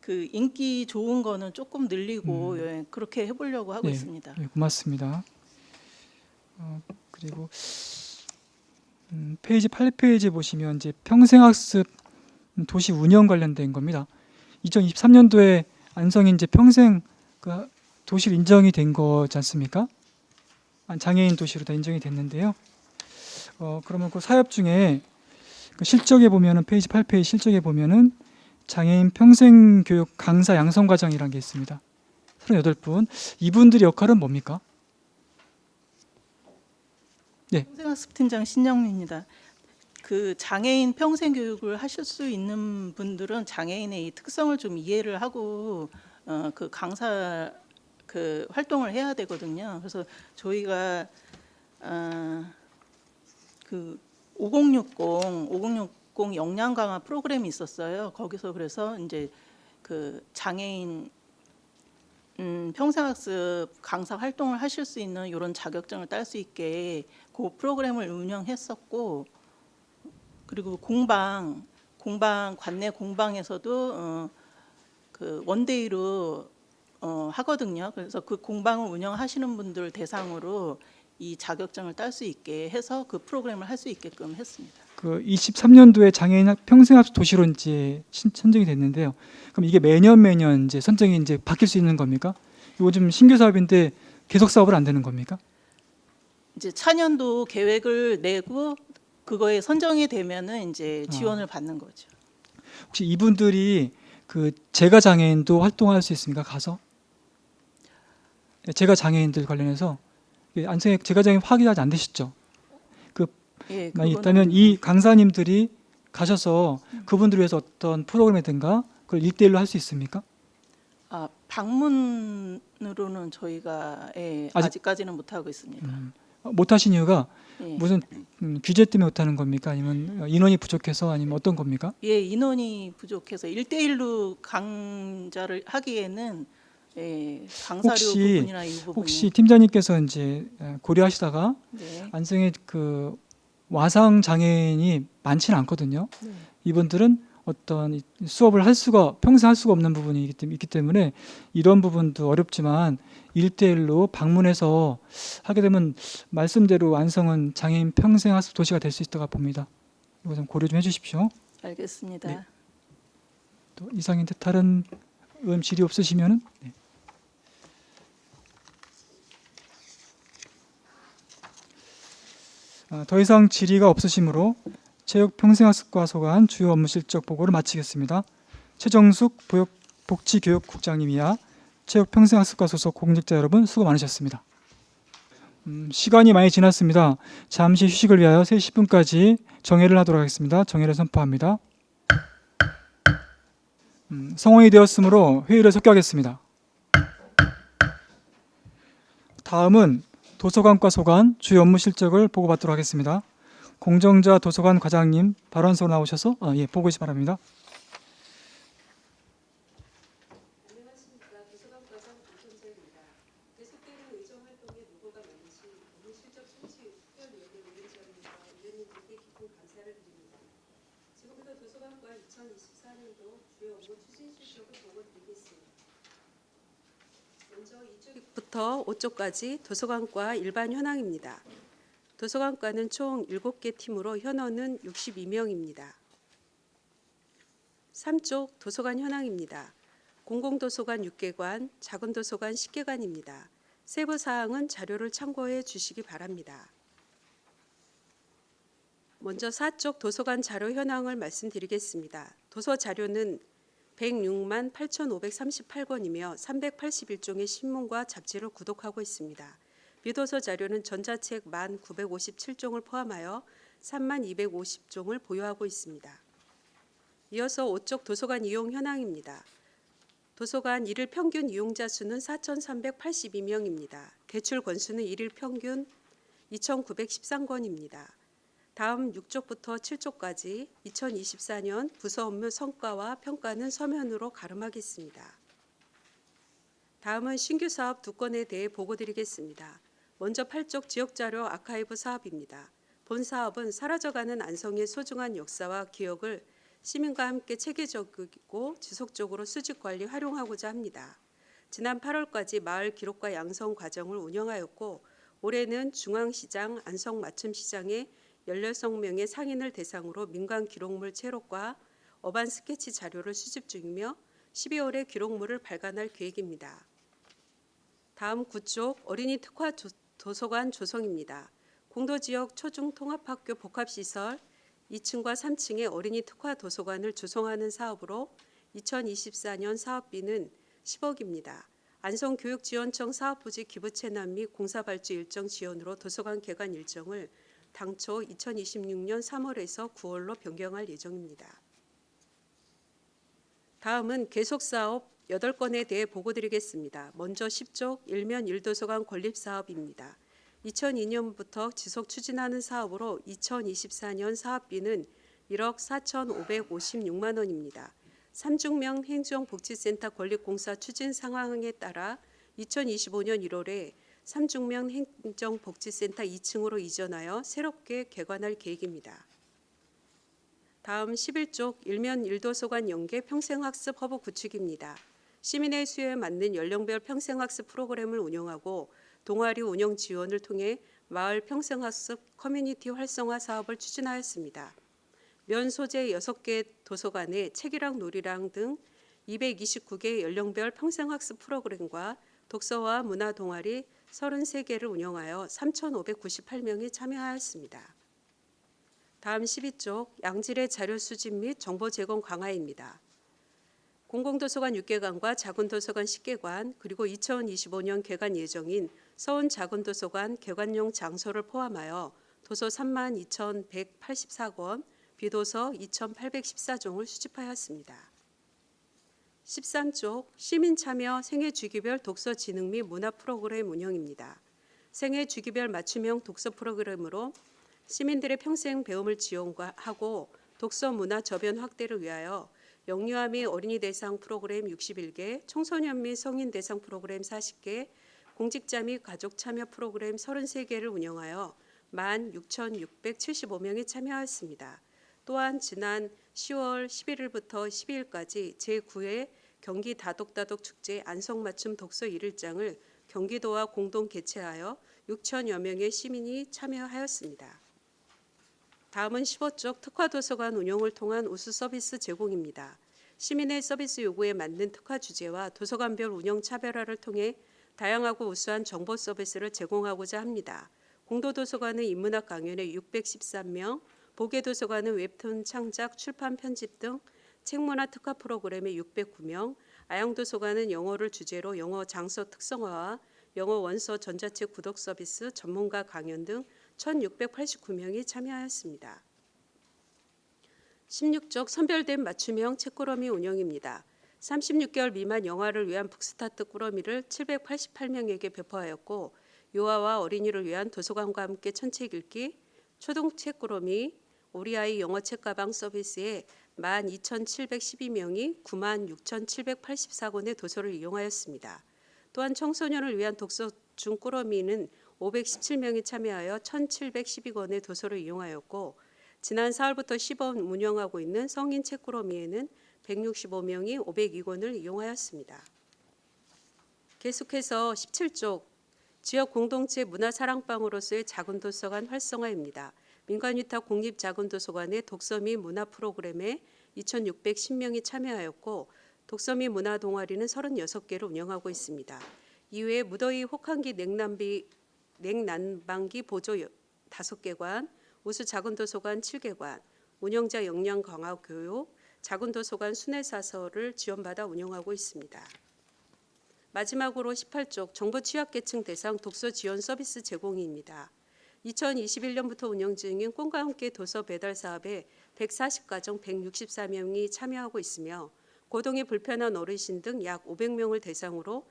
그 인기 좋은 거는 조금 늘리고 그렇게 해보려고 하고 있습니다. 고맙습니다. 그리고 페이지 8페이지 보시면 이제 평생학습 도시 운영 관련된 겁니다. 2023년도에 안성이 이제 평생 그 도시로 인정이 된 거지 않습니까? 장애인 도시로 다 인정이 됐는데요. 그러면 그 사업 중에 그 실적에 보면은 페이지 8페이지 실적에 보면은 장애인 평생교육 강사 양성 과정이라는 게 있습니다. 38분. 이분들의 역할은 뭡니까? 평생학습팀장 신영미입니다. 그 장애인 평생교육을 하실 수 있는 분들은 장애인의 이 특성을 좀 이해를 하고 그 강사 그 활동을 해야 되거든요. 그래서 저희가 그 5060 역량 강화 프로그램이 있었어요. 거기서 그래서 이제 그 장애인 평생학습 강사 활동을 하실 수 있는 이런 자격증을 딸 수 있게 그 프로그램을 운영했었고, 그리고 공방 관내 공방에서도 그 원데이로 하거든요. 그래서 그 공방을 운영하시는 분들 대상으로 이 자격증을 딸 수 있게 해서 그 프로그램을 할 수 있게끔 했습니다. 그 23년도에 장애인 평생학습 도시로 이제 선정이 됐는데요. 그럼 이게 매년 이제 선정이 이제 바뀔 수 있는 겁니까? 이거 좀 신규 사업인데 계속 사업을 안 되는 겁니까? 이제 차년도 계획을 내고 그거에 선정이 되면은 이제 지원을 받는 거죠. 혹시 이분들이 그 제가 장애인도 활동할 수 있습니까? 가서 제가 장애인들 관련해서 안성에 제가 장애인 확인이 아직 안 되시죠? 만약 있다면 이 강사님들이 가셔서 그분들을 위해서 어떤 프로그램이든가 그걸 1대1로 할 수 있습니까? 방문으로는 저희가 아직까지는 못 하고 있습니다. 못하신 이유가 예. 무슨 규제 때문에 못하는 겁니까? 아니면 인원이 부족해서 아니면 어떤 겁니까? 예, 인원이 부족해서 1대1로 강좌를 하기에는 예, 강사료 부분이나 이 부분이 혹시 팀장님께서 이제 고려하시다가 네. 안성에 그 와상 장애인이 많지는 않거든요. 네. 이분들은 어떤 이 수업을 할 수가 평생 할 수가 없는 부분이 있기 때문에 이런 부분도 어렵지만 1대1로 방문해서 하게 되면 말씀대로 안성은 장애인 평생 학습 도시가 될 수 있다고 봅니다. 이거 좀 고려 좀 해주십시오. 알겠습니다. 네. 또 이상인데 다른 질의 없으시면은 네. 더 이상 질의가 없으시므로 체육평생학습과 소관 주요 업무 실적 보고를 마치겠습니다. 최정숙 복지교육국장님이야 체육평생학습과 소속 공직자 여러분 수고 많으셨습니다. 시간이 많이 지났습니다. 잠시 휴식을 위하여 3시 10분까지 정회를 하도록 하겠습니다. 정회를 선포합니다. 성원이 되었으므로 회의를 속기하겠습니다. 다음은 도서관과 소관 주요 업무 실적을 보고받도록 하겠습니다. 공정자 도서관 과장님 발언서 나오셔서 보고 있시 바랍니다. 안녕하십니까. 도서관 과장 공정자입니다. 계속되는 의정 활동에 노고가 많으신 업무 실적 성취 특별위원회 위원장님과 위원님들께 깊은 감사를 드립니다. 지금부터 도서관과 2024년도 주요 업무 추진 실적을 보고드리겠습니다. 먼저 2쪽부터 5쪽까지 도서관과 일반 현황입니다. 도서관과는 총 7개 팀으로 현원은 62명입니다. 3쪽 도서관 현황입니다. 공공도서관 6개관, 작은도서관 10개관입니다. 세부 사항은 자료를 참고해 주시기 바랍니다. 먼저 4쪽 도서관 자료 현황을 말씀드리겠습니다. 도서 자료는 106만 8,538권이며 381종의 신문과 잡지를 구독하고 있습니다. 비도서 자료는 전자책 1,957종을 포함하여 3,250종을 보유하고 있습니다. 이어서 5쪽 도서관 이용 현황입니다. 도서관 일일 평균 이용자 수는 4,382명입니다. 개출 권수는 일일 평균 2,913권입니다. 다음 6쪽부터 7쪽까지 2024년 부서 업무 성과와 평가는 서면으로 가름하겠습니다. 다음은 신규 사업 2건에 대해 보고드리겠습니다. 먼저 8쪽 지역자료 아카이브 사업입니다. 본 사업은 사라져가는 안성의 소중한 역사와 기억을 시민과 함께 체계적이고 지속적으로 수집관리 활용하고자 합니다. 지난 8월까지 마을 기록과 양성 과정을 운영하였고 올해는 중앙시장, 안성맞춤시장의 16명의 상인을 대상으로 민간 기록물 채록과 어반 스케치 자료를 수집 중이며 12월에 기록물을 발간할 계획입니다. 다음 9쪽 어린이 특화 도서관 조성입니다. 공도지역 초중통합학교 복합시설 2층과 3층의 어린이 특화 도서관을 조성하는 사업으로 2024년 사업비는 10억입니다. 안성교육지원청 사업부지 기부채납 및 공사발주 일정 지연으로 도서관 개관 일정을 당초 2026년 3월에서 9월로 변경할 예정입니다. 다음은 계속사업 8건에 대해 보고드리겠습니다. 먼저 10쪽 일면 1도서관 건립사업입니다. 2002년부터 지속 추진하는 사업으로 2024년 사업비는 1억 4,556만 원입니다. 3중명 행정복지센터 건립공사 추진 상황에 따라 2025년 1월에 3중명 행정복지센터 2층으로 이전하여 새롭게 개관할 계획입니다. 다음 11쪽 일면 1도서관 연계 평생학습 허브 구축입니다. 시민의 수요에 맞는 연령별 평생학습 프로그램을 운영하고 동아리 운영 지원을 통해 마을 평생학습 커뮤니티 활성화 사업을 추진하였습니다. 면 소재 6개 도서관에 책이랑 놀이랑 등 229개 연령별 평생학습 프로그램과 독서와 문화 동아리 33개를 운영하여 3,598명이 참여하였습니다. 다음 12쪽 양질의 자료 수집 및 정보 제공 강화입니다. 공공도서관 6개관과 작은도서관 10개관 그리고 2025년 개관 예정인 서운 작은도서관 개관용 장소를 포함하여 도서 32,184권, 비도서 2,814종을 수집하였습니다. 13쪽 시민참여 생애주기별 독서 진흥 및 문화 프로그램 운영입니다. 생애 주기별 맞춤형 독서 프로그램으로 시민들의 평생 배움을 지원하고 독서 문화 저변 확대를 위하여 영유아 및 어린이 대상 프로그램 61개, 청소년 및 성인 대상 프로그램 40개, 공직자 및 가족 참여 프로그램 33개를 운영하여 16,675명이 참여하였습니다. 또한 지난 10월 11일부터 12일까지 제9회 경기 다독다독 축제 안성맞춤 독서 1일장을 경기도와 공동 개최하여 6천여 명의 시민이 참여하였습니다. 다음은 15쪽 특화도서관 운영을 통한 우수 서비스 제공입니다. 시민의 서비스 요구에 맞는 특화 주제와 도서관별 운영 차별화를 통해 다양하고 우수한 정보 서비스를 제공하고자 합니다. 공도도서관은 인문학 강연회 613명, 보게도서관은 웹툰 창작, 출판 편집 등 책문화 특화 프로그램에 609명, 아양도서관은 영어를 주제로 영어 장서 특성화와 영어 원서 전자책 구독 서비스, 전문가 강연 등 1,689명이 참여하였습니다. 16쪽 선별된 맞춤형 책꾸러미 운영입니다. 36개월 미만 영아를 위한 북스타트 꾸러미를 788명에게 배포하였고 유아와 어린이를 위한 도서관과 함께 천책 읽기, 초등책 꾸러미, 우리 아이 영어책 가방 서비스에 12,712명이 96,784권의 도서를 이용하였습니다. 또한 청소년을 위한 독서 중 꾸러미는 517명이 참여하여 1,712권의 도서를 이용하였고 지난 4월부터 시범 운영하고 있는 성인 책 꾸러미에는 165명이 502권을 이용하였습니다. 계속해서 17쪽 지역 공동체 문화사랑방으로서의 작은 도서관 활성화입니다. 민간위탁 공립작은도서관의 독서 및 문화 프로그램에 2,610명이 참여하였고 독서 및 문화 동아리는 36개를 운영하고 있습니다. 이외에 무더위 혹한기 냉난방기 보조 5개관, 우수 작은도서관 7개관, 운영자 역량 강화 교육, 작은도서관 순회사설을 지원받아 운영하고 있습니다. 마지막으로 18쪽 정보 취약계층 대상 독서 지원 서비스 제공입니다. 2021년부터 운영 중인 꿈과 함께 도서 배달 사업에 140가정 164명이 참여하고 있으며 고동이 불편한 어르신 등 약 500명을 대상으로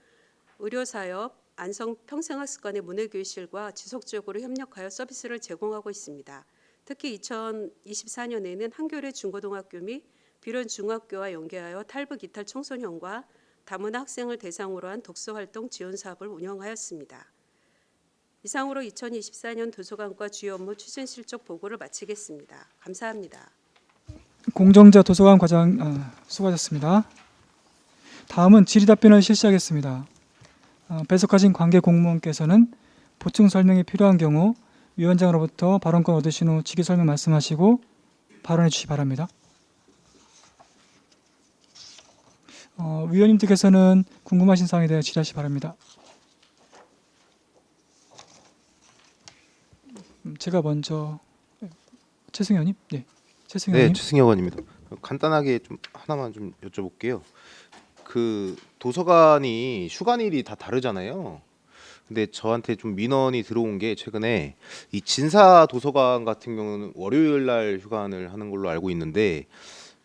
의료사업, 안성 평생학습관의 문해교실과 지속적으로 협력하여 서비스를 제공하고 있습니다. 특히 2024년에는 한겨레 중고등학교 및 비련 중학교와 연계하여 탈북 이탈 청소년과 다문화 학생을 대상으로 한 독서활동 지원 사업을 운영하였습니다. 이상으로 2024년 도서관과 주요 업무 추진 실적 보고를 마치겠습니다. 감사합니다. 공정자 도서관 과장 수고하셨습니다. 다음은 질의답변을 실시하겠습니다. 배석하신 관계 공무원께서는 보충 설명이 필요한 경우 위원장으로부터 발언권 얻으신 후 직위 설명 말씀하시고 발언해 주시기 바랍니다. 위원님들께서는 궁금하신 사항에 대해 질의하시기 바랍니다. 제가 먼저 최승희 의원님, 네, 최승희 의원님. 네, 최승희 의원입니다. 간단하게 좀 하나만 좀 여쭤볼게요. 그 도서관이 휴관일이 다 다르잖아요. 근데 저한테 좀 민원이 들어온 게 최근에 이 진사 도서관 같은 경우는 월요일 날 휴관을 하는 걸로 알고 있는데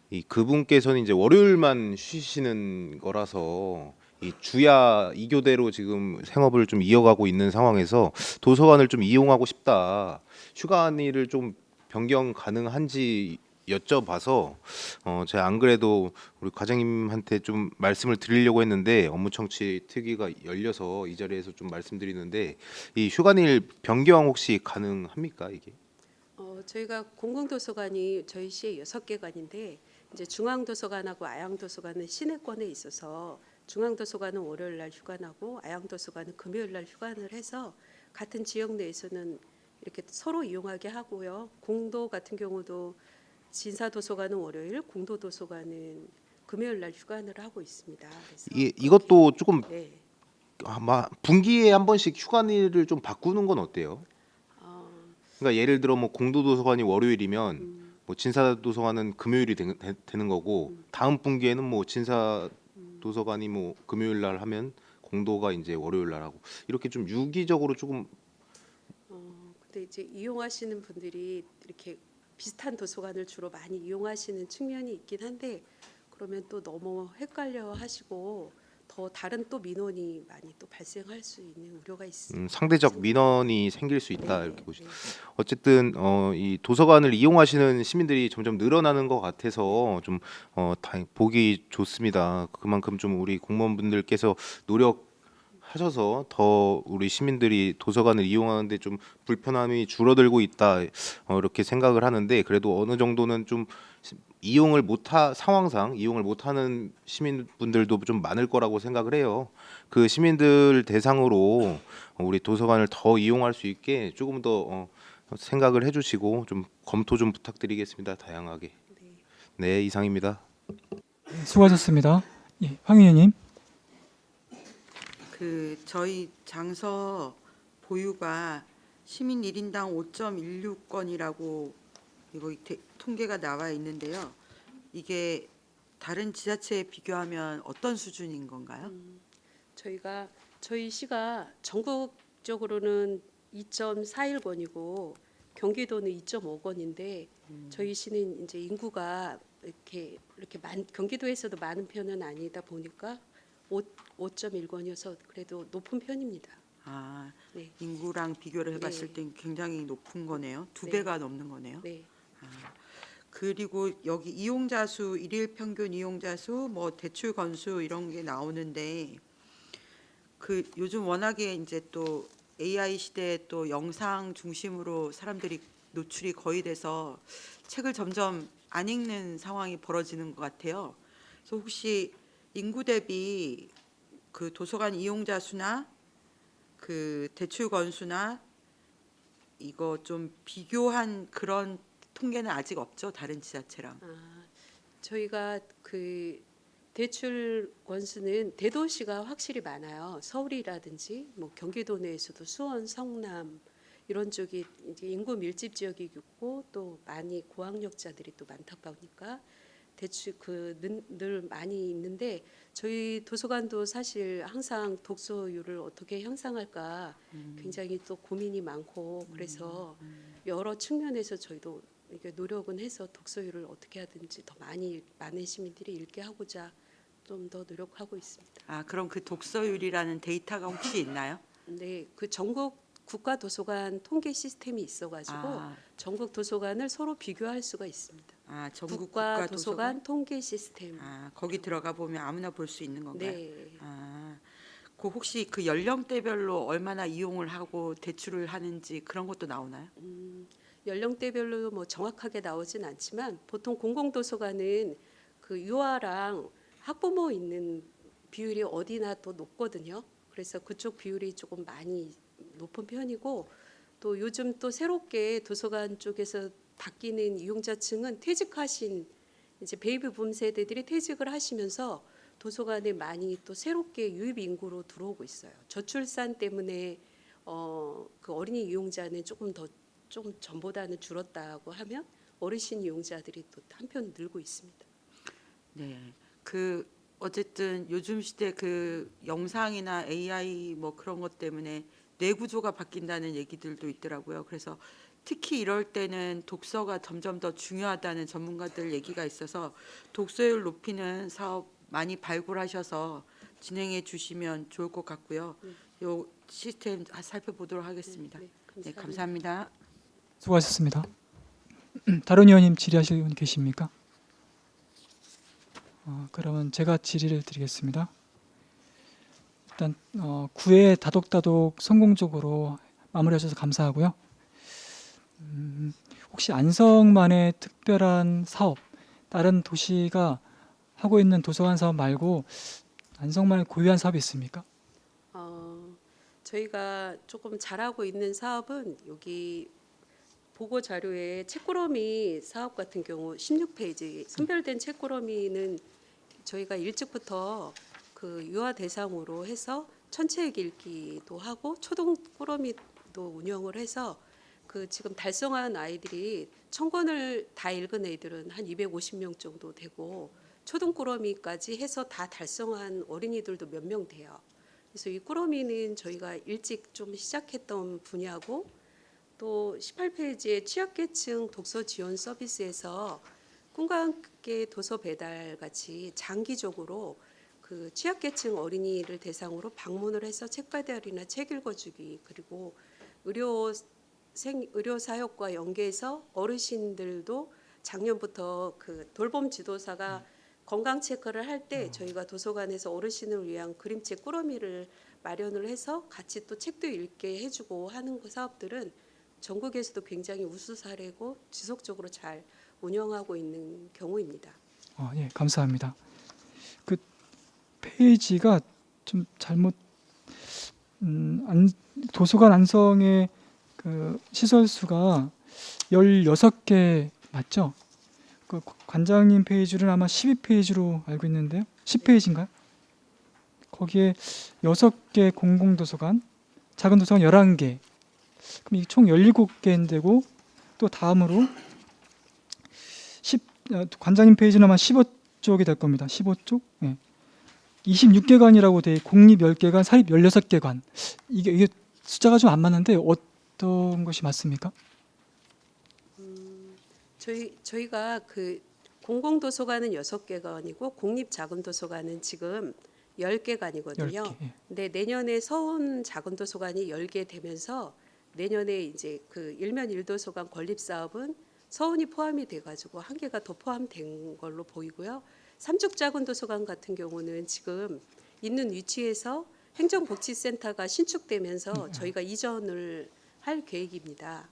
이 그분께서는 이제 월요일만 쉬시는 거라서 이 주야 2교대로 지금 생업을 좀 이어가고 있는 상황에서 도서관을 좀 이용하고 싶다. 휴관일을 좀 변경 가능한지 여쭤봐서 제가 안 그래도 우리 과장님한테 좀 말씀을 드리려고 했는데 업무 청취 특위가 열려서 이 자리에서 좀 말씀드리는데 이 휴관일 변경 혹시 가능합니까 이게? 저희가 공공도서관이 저희 시에 6개관인데 이제 중앙도서관하고 아양도서관은 시내권에 있어서 중앙도서관은 월요일 날 휴관하고 아양도서관은 금요일 날 휴관을 해서 같은 지역 내에서는 이렇게 서로 이용하게 하고요. 공도 같은 경우도 진사도서관은 월요일, 공도도서관은 금요일 날 휴관을 하고 있습니다. 이것도 조금 네. 아마 분기에 한 번씩 휴관일을 좀 바꾸는 건 어때요? 그러니까 예를 들어 뭐 공도도서관이 월요일이면 뭐 진사도서관은 금요일이 되는 거고 다음 분기에는 뭐 진사도서관이 뭐 금요일 날 하면 공도가 이제 월요일 날 하고 이렇게 좀 유기적으로 조금. 근데 이제 이용하시는 분들이 이렇게 비슷한 도서관을 주로 많이 이용하시는 측면이 있긴 한데 그러면 또 너무 헷갈려 하시고 더 다른 또 민원이 많이 또 발생할 수 있는 우려가 있습니다. 상대적 민원이 생길 수 있다 이렇게 보시죠. 어쨌든 이 도서관을 이용하시는 시민들이 점점 늘어나는 것 같아서 좀 보기 좋습니다. 그만큼 좀 우리 공무원분들께서 노력하셔서 더 우리 시민들이 도서관을 이용하는데 좀 불편함이 줄어들고 있다 이렇게 생각을 하는데, 그래도 어느 정도는 좀 상황상 이용을 못하는 시민분들도 좀 많을 거라고 생각을 해요. 그 시민들 대상으로 우리 도서관을 더 이용할 수 있게 조금 더 생각을 해주시고 좀 검토 좀 부탁드리겠습니다. 다양하게. 네, 이상입니다. 수고하셨습니다. 예, 황 의원님. 그 저희 장서 보유가 시민 1인당 5.16건이라고 이거 통계가 나와 있는데요. 이게 다른 지자체에 비교하면 어떤 수준인 건가요? 저희 시가 전국적으로는 2.41건이고 경기도는 2.5건인데 저희 시는 이제 인구가 이렇게 경기도에서도 많은 편은 아니다 보니까 5.1건이어서 그래도 높은 편입니다. 네. 인구랑 비교를 해봤을 네. 땐 굉장히 높은 거네요. 두 네. 배가 넘는 거네요. 네. 그리고 여기 이용자 수, 일일 평균 이용자 수, 뭐 대출 건수 이런 게 나오는데 그 요즘 워낙에 이제 또 AI 시대에 또 영상 중심으로 사람들이 노출이 거의 돼서 책을 점점 안 읽는 상황이 벌어지는 것 같아요. 그래서 혹시 인구 대비 그 도서관 이용자 수나 그 대출 건수나 이거 좀 비교한 그런 통계는 아직 없죠, 다른 지자체랑. 저희가 그 대출 건수는 대도시가 확실히 많아요. 서울이라든지 뭐 경기도 내에서도 수원, 성남 이런 쪽이 이제 인구 밀집 지역이 있고 또 많이 고학력자들이 또 많다 보니까 대출 늘 많이 있는데 저희 도서관도 사실 항상 독서율을 어떻게 향상할까 굉장히 또 고민이 많고 그래서 여러 측면에서 저희도 이렇게 노력은 해서 독서율을 어떻게 하든지 더 많은 시민들이 읽게 하고자 좀 더 노력하고 있습니다. 그럼 그 독서율이라는 데이터가 혹시 있나요? 네, 그 전국 국가 도서관 통계 시스템이 있어가지고 전국 도서관을 서로 비교할 수가 있습니다. 전국 국가 도서관 통계 시스템. 거기 들어가 보면 아무나 볼 수 있는 건가요? 네. 그 혹시 그 연령대별로 얼마나 이용을 하고 대출을 하는지 그런 것도 나오나요? 연령대별로 뭐 정확하게 나오진 않지만 보통 공공도서관은 그 유아랑 학부모 있는 비율이 어디나 또 높거든요. 그래서 그쪽 비율이 조금 많이 높은 편이고 또 요즘 또 새롭게 도서관 쪽에서 바뀌는 이용자층은 퇴직하신 이제 베이비붐 세대들이 퇴직을 하시면서 도서관에 많이 또 새롭게 유입 인구로 들어오고 있어요. 저출산 때문에 그 어린이 이용자는 조금 전보다는 줄었다고 하면 어르신 이용자들이 또 한편 늘고 있습니다. 네. 그 어쨌든 요즘 시대 그 영상이나 AI 뭐 그런 것 때문에 뇌 구조가 바뀐다는 얘기들도 있더라고요. 그래서 특히 이럴 때는 독서가 점점 더 중요하다는 전문가들 얘기가 있어서 독서율 높이는 사업 많이 발굴하셔서 진행해 주시면 좋을 것 같고요. 요 시스템 살펴보도록 하겠습니다. 네, 감사합니다. 수고하셨습니다. 다른 의원님 질의하실 분 계십니까? 그러면 제가 질의를 드리겠습니다. 일단 9회 다독다독 성공적으로 마무리하셔서 감사하고요. 혹시 안성만의 특별한 사업, 다른 도시가 하고 있는 도서관 사업 말고 안성만의 고유한 사업이 있습니까? 저희가 조금 잘하고 있는 사업은 여기 보고 자료에 책꾸러미 사업 같은 경우 16페이지 선별된 책꾸러미는 저희가 일찍부터 그 유아 대상으로 해서 천책 읽기도 하고 초등 꾸러미도 운영을 해서 그 지금 달성한 아이들이 1000권을 다 읽은 애들은 한 250명 정도 되고 초등 꾸러미까지 해서 다 달성한 어린이들도 몇 명 돼요. 그래서 이 꾸러미는 저희가 일찍 좀 시작했던 분야고 또 18페이지에 취약계층 독서 지원 서비스에서 꿈과 함께 도서 배달 같이 장기적으로 그 취약계층 어린이를 대상으로 방문을 해서 책배달이나 책 읽어주기, 그리고 의료 사역과 연계해서 어르신들도 작년부터 그 돌봄 지도사가 건강 체크를 할 때 저희가 도서관에서 어르신을 위한 그림책 꾸러미를 마련을 해서 같이 또 책도 읽게 해주고 하는 그 사업들은 전국에서도 굉장히 우수 사례고 지속적으로 잘 운영하고 있는 경우입니다. 예, 감사합니다. 그 페이지가 좀 잘못 도서관 안성의 그 시설 수가 16개 맞죠? 그 관장님 페이지는 아마 12페이지로 알고 있는데요. 10페이지인가요? 거기에 6개 공공도서관, 작은 도서관 11개. 그럼 이게 총 17개인데고 또 다음으로 관장님 페이지는 아마 15쪽이 될 겁니다. 15쪽? 네. 26개관이라고 돼 공립 10개관, 사립 16개관. 이게 숫자가 좀 안 맞는데 어떤 것이 맞습니까? 저희가 그 공공도서관은 6개관이고 공립 작은 도서관은 지금 10개관이거든요. 10개, 예. 근데 내년에 서운 작은 도서관이 10개 되면서 내년에 이제 그 일면 1도서관 건립 사업은 서운이 포함이 돼가지고 1개가 더 포함된 걸로 보이고요. 삼척 작은 도서관 같은 경우는 지금 있는 위치에서 행정복지센터가 신축되면서 저희가 이전을 할 계획입니다.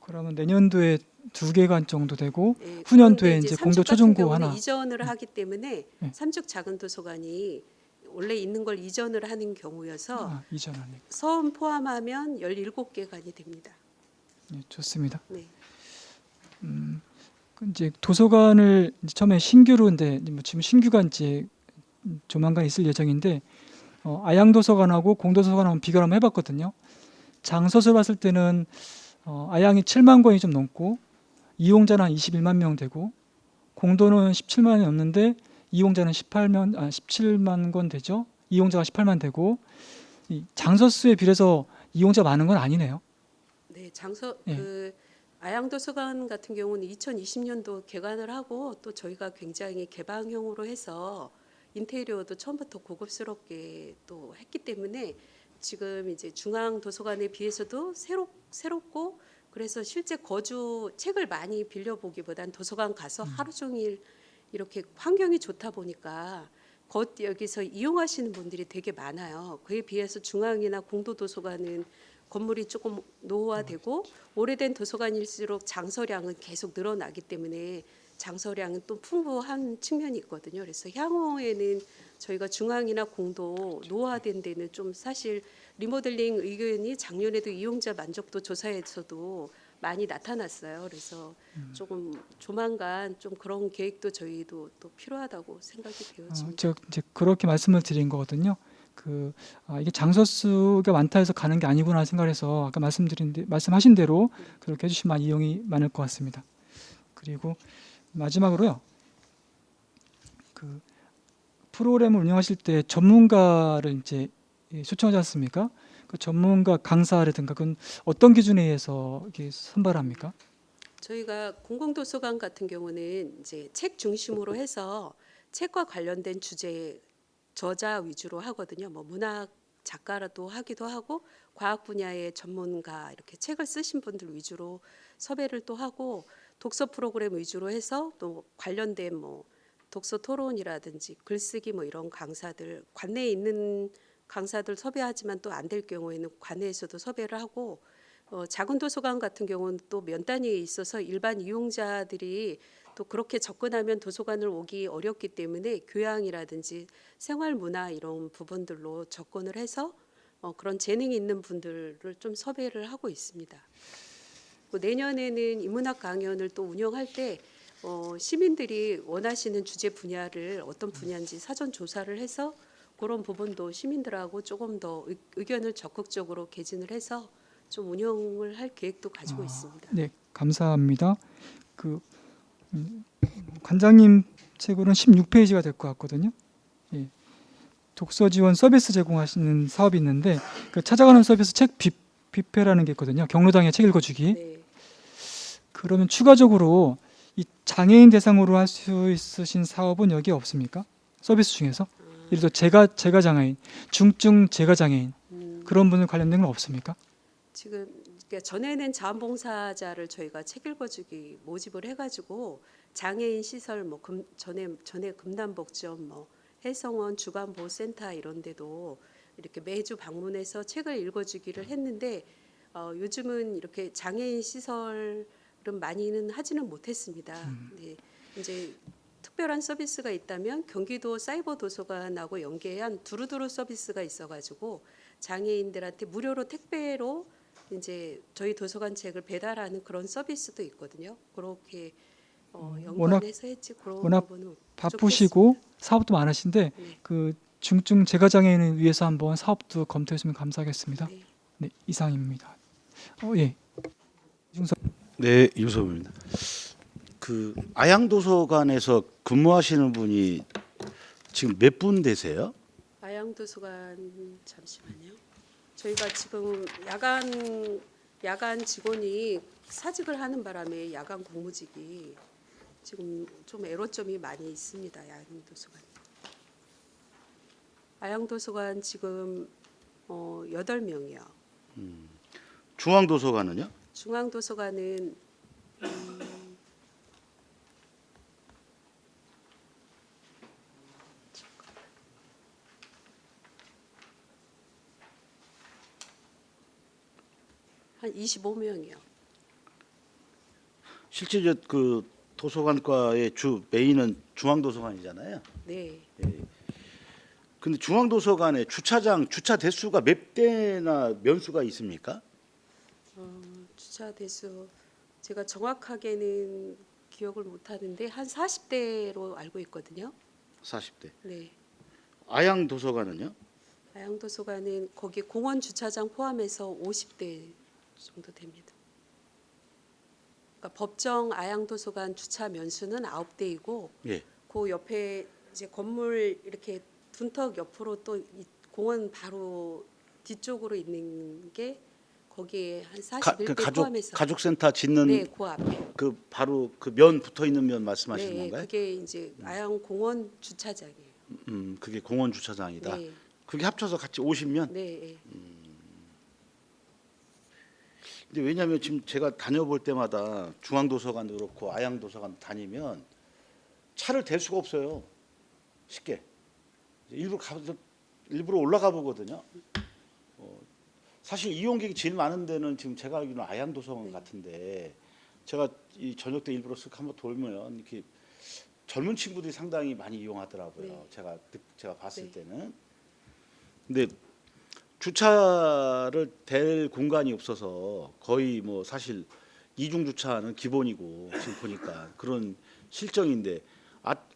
그러면 내년도에 2개관 정도 되고 네, 후년도에 그런데 이제 삼척 공도 같은 초중고 경우는 하나. 이전을 하기 때문에 네. 삼척 작은 도서관이 원래 있는 걸 이전을 하는 경우여서 이전하네. 서운 포함하면 17개관이 됩니다. 네, 좋습니다. 네. 그 이제 도서관을 이제 처음에 신규로 뭐 지금 신규가 이제 조만간 있을 예정인데 아양도서관하고 공도서관하고 비교를 한번 해봤거든요. 장서를 봤을 때는 아양이 7만 권이 좀 넘고 이용자는 한 21만 명 되고 공도는 17만이 넘는데 이용자는 17만 권 되죠. 이용자가 18만 되고 이 장서수에 비해서 이용자 많은 건 아니네요. 네, 예. 그 아양도서관 같은 경우는 2020년도 개관을 하고 또 저희가 굉장히 개방형으로 해서 인테리어도 처음부터 고급스럽게 또 했기 때문에 지금 이제 중앙 도서관에 비해서도 새롭고 그래서 실제 책을 많이 빌려보기보단 도서관 가서 하루 종일 이렇게 환경이 좋다 보니까 여기서 이용하시는 분들이 되게 많아요. 그에 비해서 중앙이나 공도 도서관은 건물이 조금 노후화되고 오래된 도서관일수록 장서량은 계속 늘어나기 때문에 장서량은 또 풍부한 측면이 있거든요. 그래서 향후에는 저희가 중앙이나 공도 노후화된 데는 좀 사실 리모델링 의견이 작년에도 이용자 만족도 조사에서도 많이 나타났어요. 그래서 조금 조만간 좀 그런 계획도 저희도 또 필요하다고 생각이 되어집니다. 제가 이제 그렇게 말씀을 드린 거거든요. 이게 장서수가 많다 해서 가는 게 아니구나 생각해서 아까 말씀하신 대로 그렇게 해주시면 이용이 많을 것 같습니다. 그리고 마지막으로요. 그 프로그램을 운영하실 때 전문가를 이제 초청하지 않습니까? 그 전문가 강사라든가 그건 어떤 기준에 의해서 이렇게 선발합니까? 저희가 공공도서관 같은 경우는 이제 책 중심으로 해서 책과 관련된 주제 저자 위주로 하거든요. 뭐 문학 작가라도 하기도 하고 과학 분야의 전문가 이렇게 책을 쓰신 분들 위주로 섭외를 또 하고 독서 프로그램 위주로 해서 또 관련된 뭐 독서 토론이라든지 글쓰기 뭐 이런 강사들 관내에 있는 강사들 섭외하지만 또 안 될 경우에는 관내에서도 섭외를 하고 작은 도서관 같은 경우는 또 면단위에 있어서 일반 이용자들이 또 그렇게 접근하면 도서관을 오기 어렵기 때문에 교양이라든지 생활 문화 이런 부분들로 접근을 해서 그런 재능이 있는 분들을 좀 섭외를 하고 있습니다. 내년에는 인문학 강연을 또 운영할 때 시민들이 원하시는 주제 분야를 어떤 분야인지 사전 조사를 해서 그런 부분도 시민들하고 조금 더 의견을 적극적으로 개진을 해서 좀 운영을 할 계획도 가지고 있습니다. 네, 감사합니다. 관장님 책으로는 16페이지가 될 것 같거든요. 예. 독서 지원 서비스 제공하시는 사업이 있는데 그 찾아가는 서비스 책 뷔페라는 게 있거든요. 경로당에 책 읽어주기. 네. 그러면 추가적으로 이 장애인 대상으로 할 수 있으신 사업은 여기 없습니까? 서비스 중에서? 예를 들어 제가 장애인, 중증 제가 장애인 그런 분들 관련된 건 없습니까? 지금 그러니까 전에는 자원봉사자를 저희가 책 읽어주기 모집을 해가지고 장애인 시설 뭐 전에 금남복지원 뭐 해성원 주간보호센터 이런 데도 이렇게 매주 방문해서 책을 읽어주기를 했는데 요즘은 이렇게 장애인 시설은 많이는 하지는 못했습니다. 네, 이제 특별한 서비스가 있다면 경기도 사이버 도서관하고 연계한 두루두루 서비스가 있어가지고 장애인들한테 무료로 택배로 이제 저희 도서관 책을 배달하는 그런 서비스도 있거든요. 그렇게 연관해서 했지. 그런 워낙 부분은 바쁘시고 사업도 많으신데 네. 그 중증 제가 장애인을 위해서 한번 사업도 검토했으면 감사하겠습니다. 네. 네, 이상입니다. 예. 이중섭. 네, 유섭입니다. 그 아양도서관에서 근무하시는 분이 지금 몇 분 되세요? 아양도서관 잠시만요. 저희가 지금 야간 직원이 사직을 하는 바람에 야간 공무직이 지금 좀 애로점이 많이 있습니다. 아양도서관. 아양도서관 지금 8명이요. 중앙도서관은요? 중앙도서관은 한 25명이요. 실제 그 도서관과의 주 메인은 중앙도서관이잖아요. 네. 근데 중앙도서관에 주차 대수가 몇 대나 면수가 있습니까? 주차 대수 제가 정확하게는 기억을 못 하는데 한 40대로 알고 있거든요. 40대. 네. 아양도서관은요? 아양도서관은 거기 공원 주차장 포함해서 50대 정도 됩니다. 그러니까 법정 아양도서관 주차 면수는 9대이고 예. 그 옆에 이제 건물 이렇게 둔턱 옆으로 또 이 공원 바로 뒤쪽으로 있는 게 거기에 한 41대 포함해서 가족센터 짓는 네, 그 앞에. 그 바로 그 면 붙어 있는 면 말씀하시는 네, 건가요? 그게 이제 아양 공원 주차장이에요. 그게 공원 주차장이다. 네. 그게 합쳐서 같이 50면? 네. 근데 왜냐하면 지금 제가 다녀볼 때마다 중앙도서관도 그렇고 아양도서관 다니면 차를 댈 수가 없어요. 쉽게. 일부러 올라가 보거든요. 사실 이용객이 제일 많은 데는 지금 제가 알기로는 아양도서관 같은데 제가 이 저녁 때 일부러 쓱 한번 돌면 이렇게 젊은 친구들이 상당히 많이 이용하더라고요. 네. 제가 봤을 네. 때는. 근데 주차를 댈 공간이 없어서 거의 뭐 사실 이중 주차는 기본이고 지금 보니까 그런 실정인데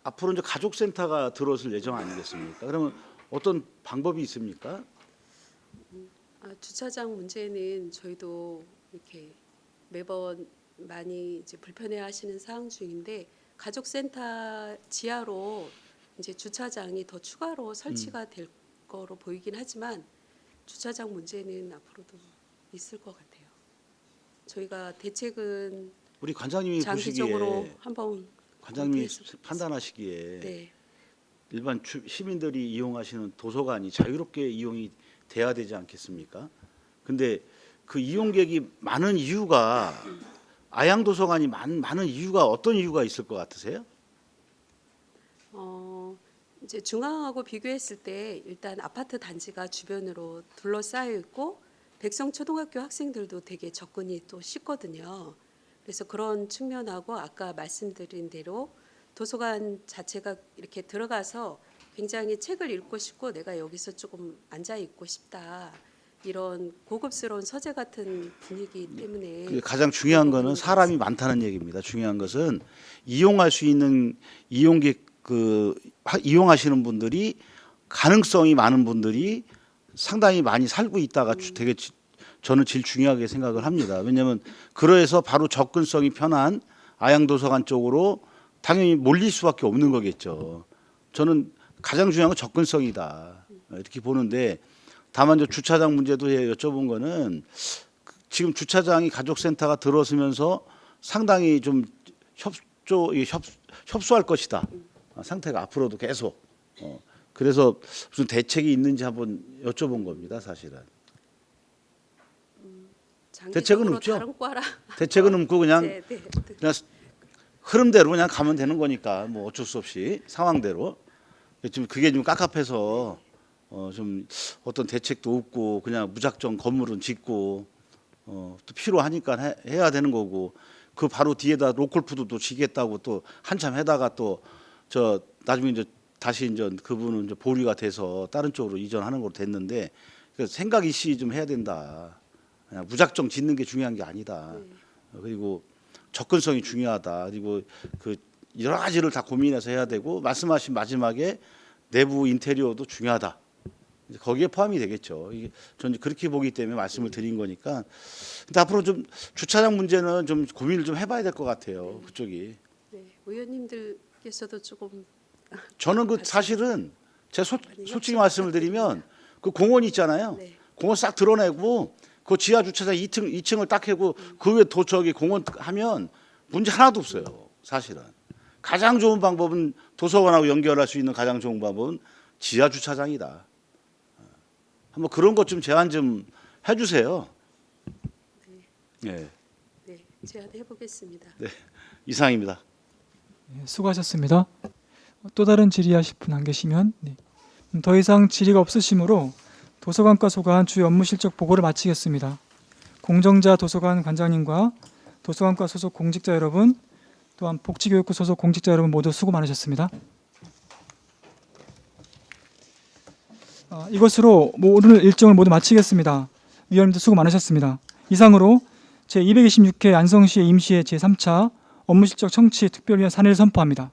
앞으로 이제 가족센터가 들어설 예정 아니겠습니까? 그러면 어떤 방법이 있습니까? 주차장 문제는 저희도 이렇게 매번 많이 이제 불편해하시는 사항 중인데 가족센터 지하로 이제 주차장이 더 추가로 설치가 될 거로 보이긴 하지만 주차장 문제는 앞으로도 있을 것 같아요. 저희가 대책은 우리 관장님이 장기적으로 보시기에 한번 관장님이 검토했으면 판단하시기에 네. 일반 시민들이 이용하시는 도서관이 자유롭게 이용이 돼야 되지 않겠습니까? 근데 그 이용객이 많은 이유가 아양도서관이 많은 이유가 어떤 이유가 있을 것 같으세요? 이제 중앙하고 비교했을 때 일단 아파트 단지가 주변으로 둘러싸여 있고 백성초등학교 학생들도 되게 접근이 또 쉽거든요. 그래서 그런 측면하고 아까 말씀드린 대로 도서관 자체가 이렇게 들어가서 굉장히 책을 읽고 싶고 내가 여기서 조금 앉아 있고 싶다. 이런 고급스러운 서재 같은 분위기 때문에 가장 중요한 거는 사람이 많다는 얘기입니다. 중요한 것은 이용할 수 있는 이용객 이용하시는 분들이 가능성이 많은 분들이 상당히 많이 살고 있다가 되게 저는 제일 중요하게 생각을 합니다. 왜냐하면 그래서 바로 접근성이 편한 아양도서관 쪽으로 당연히 몰릴 수밖에 없는 거겠죠. 저는 가장 중요한 건 접근성이다 이렇게 보는데 다만 저 주차장 문제도 여쭤본 거는 지금 주차장이 가족센터가 들어서면서 상당히 좀 협소할 것이다. 상태가 앞으로도 계속 그래서 무슨 대책이 있는지 한번 여쭤본 겁니다, 사실은. 대책은 장기적으로 없죠. 다른 과라. 대책은 없고 그냥 네, 네, 네. 그냥 흐름대로 그냥 가면 되는 거니까 뭐 어쩔 수 없이 상황대로. 지금 그게 좀 깝깝해서 좀 어떤 대책도 없고 그냥 무작정 건물은 짓고 또 필요하니까 해야 되는 거고 그 바로 뒤에다 로컬푸드도 지겠다고 또 한참 해다가 또 저 나중에 이제 다시 이제 그분은 이제 보류가 돼서 다른 쪽으로 이전하는 걸로 됐는데 그래서 생각 있이 좀 해야 된다. 그냥 무작정 짓는 게 중요한 게 아니다. 그리고 접근성이 중요하다. 그리고 그 여러 가지를 다 고민해서 해야 되고 말씀하신 마지막에 내부 인테리어도 중요하다. 이제 거기에 포함이 되겠죠. 이게 저는 그렇게 보기 때문에 말씀을 드린 거니까. 근데 앞으로 좀 주차장 문제는 좀 고민을 좀 해봐야 될 것 같아요. 그쪽이. 네, 의원님들께서도 조금 저는 그 사실은 제가 솔직히 말씀을 드리면 그 공원 있잖아요. 네. 공원 싹 드러내고 그 지하 주차장 2층을 딱 해고 그 위에 저기 공원 하면 문제 하나도 없어요. 사실은 가장 좋은 방법은 도서관하고 연결할 수 있는 가장 좋은 방법은 지하 주차장이다. 한번 그런 것 좀 제안 좀 해주세요. 네. 네, 제안해 보겠습니다. 네, 이상입니다. 네, 수고하셨습니다. 또 다른 질의하실 분 안 계시면 네. 더 이상 질의가 없으시므로 도서관과 소관 주요 업무 실적 보고를 마치겠습니다. 공정자 도서관 관장님과 도서관과 소속 공직자 여러분, 또한 복지교육부 소속 공직자 여러분 모두 수고 많으셨습니다. 이것으로 오늘 일정을 모두 마치겠습니다. 위원님도 수고 많으셨습니다. 이상으로 제226회 안성시의 임시회 제3차 업무실적 청취 특별위원 산회를 선포합니다.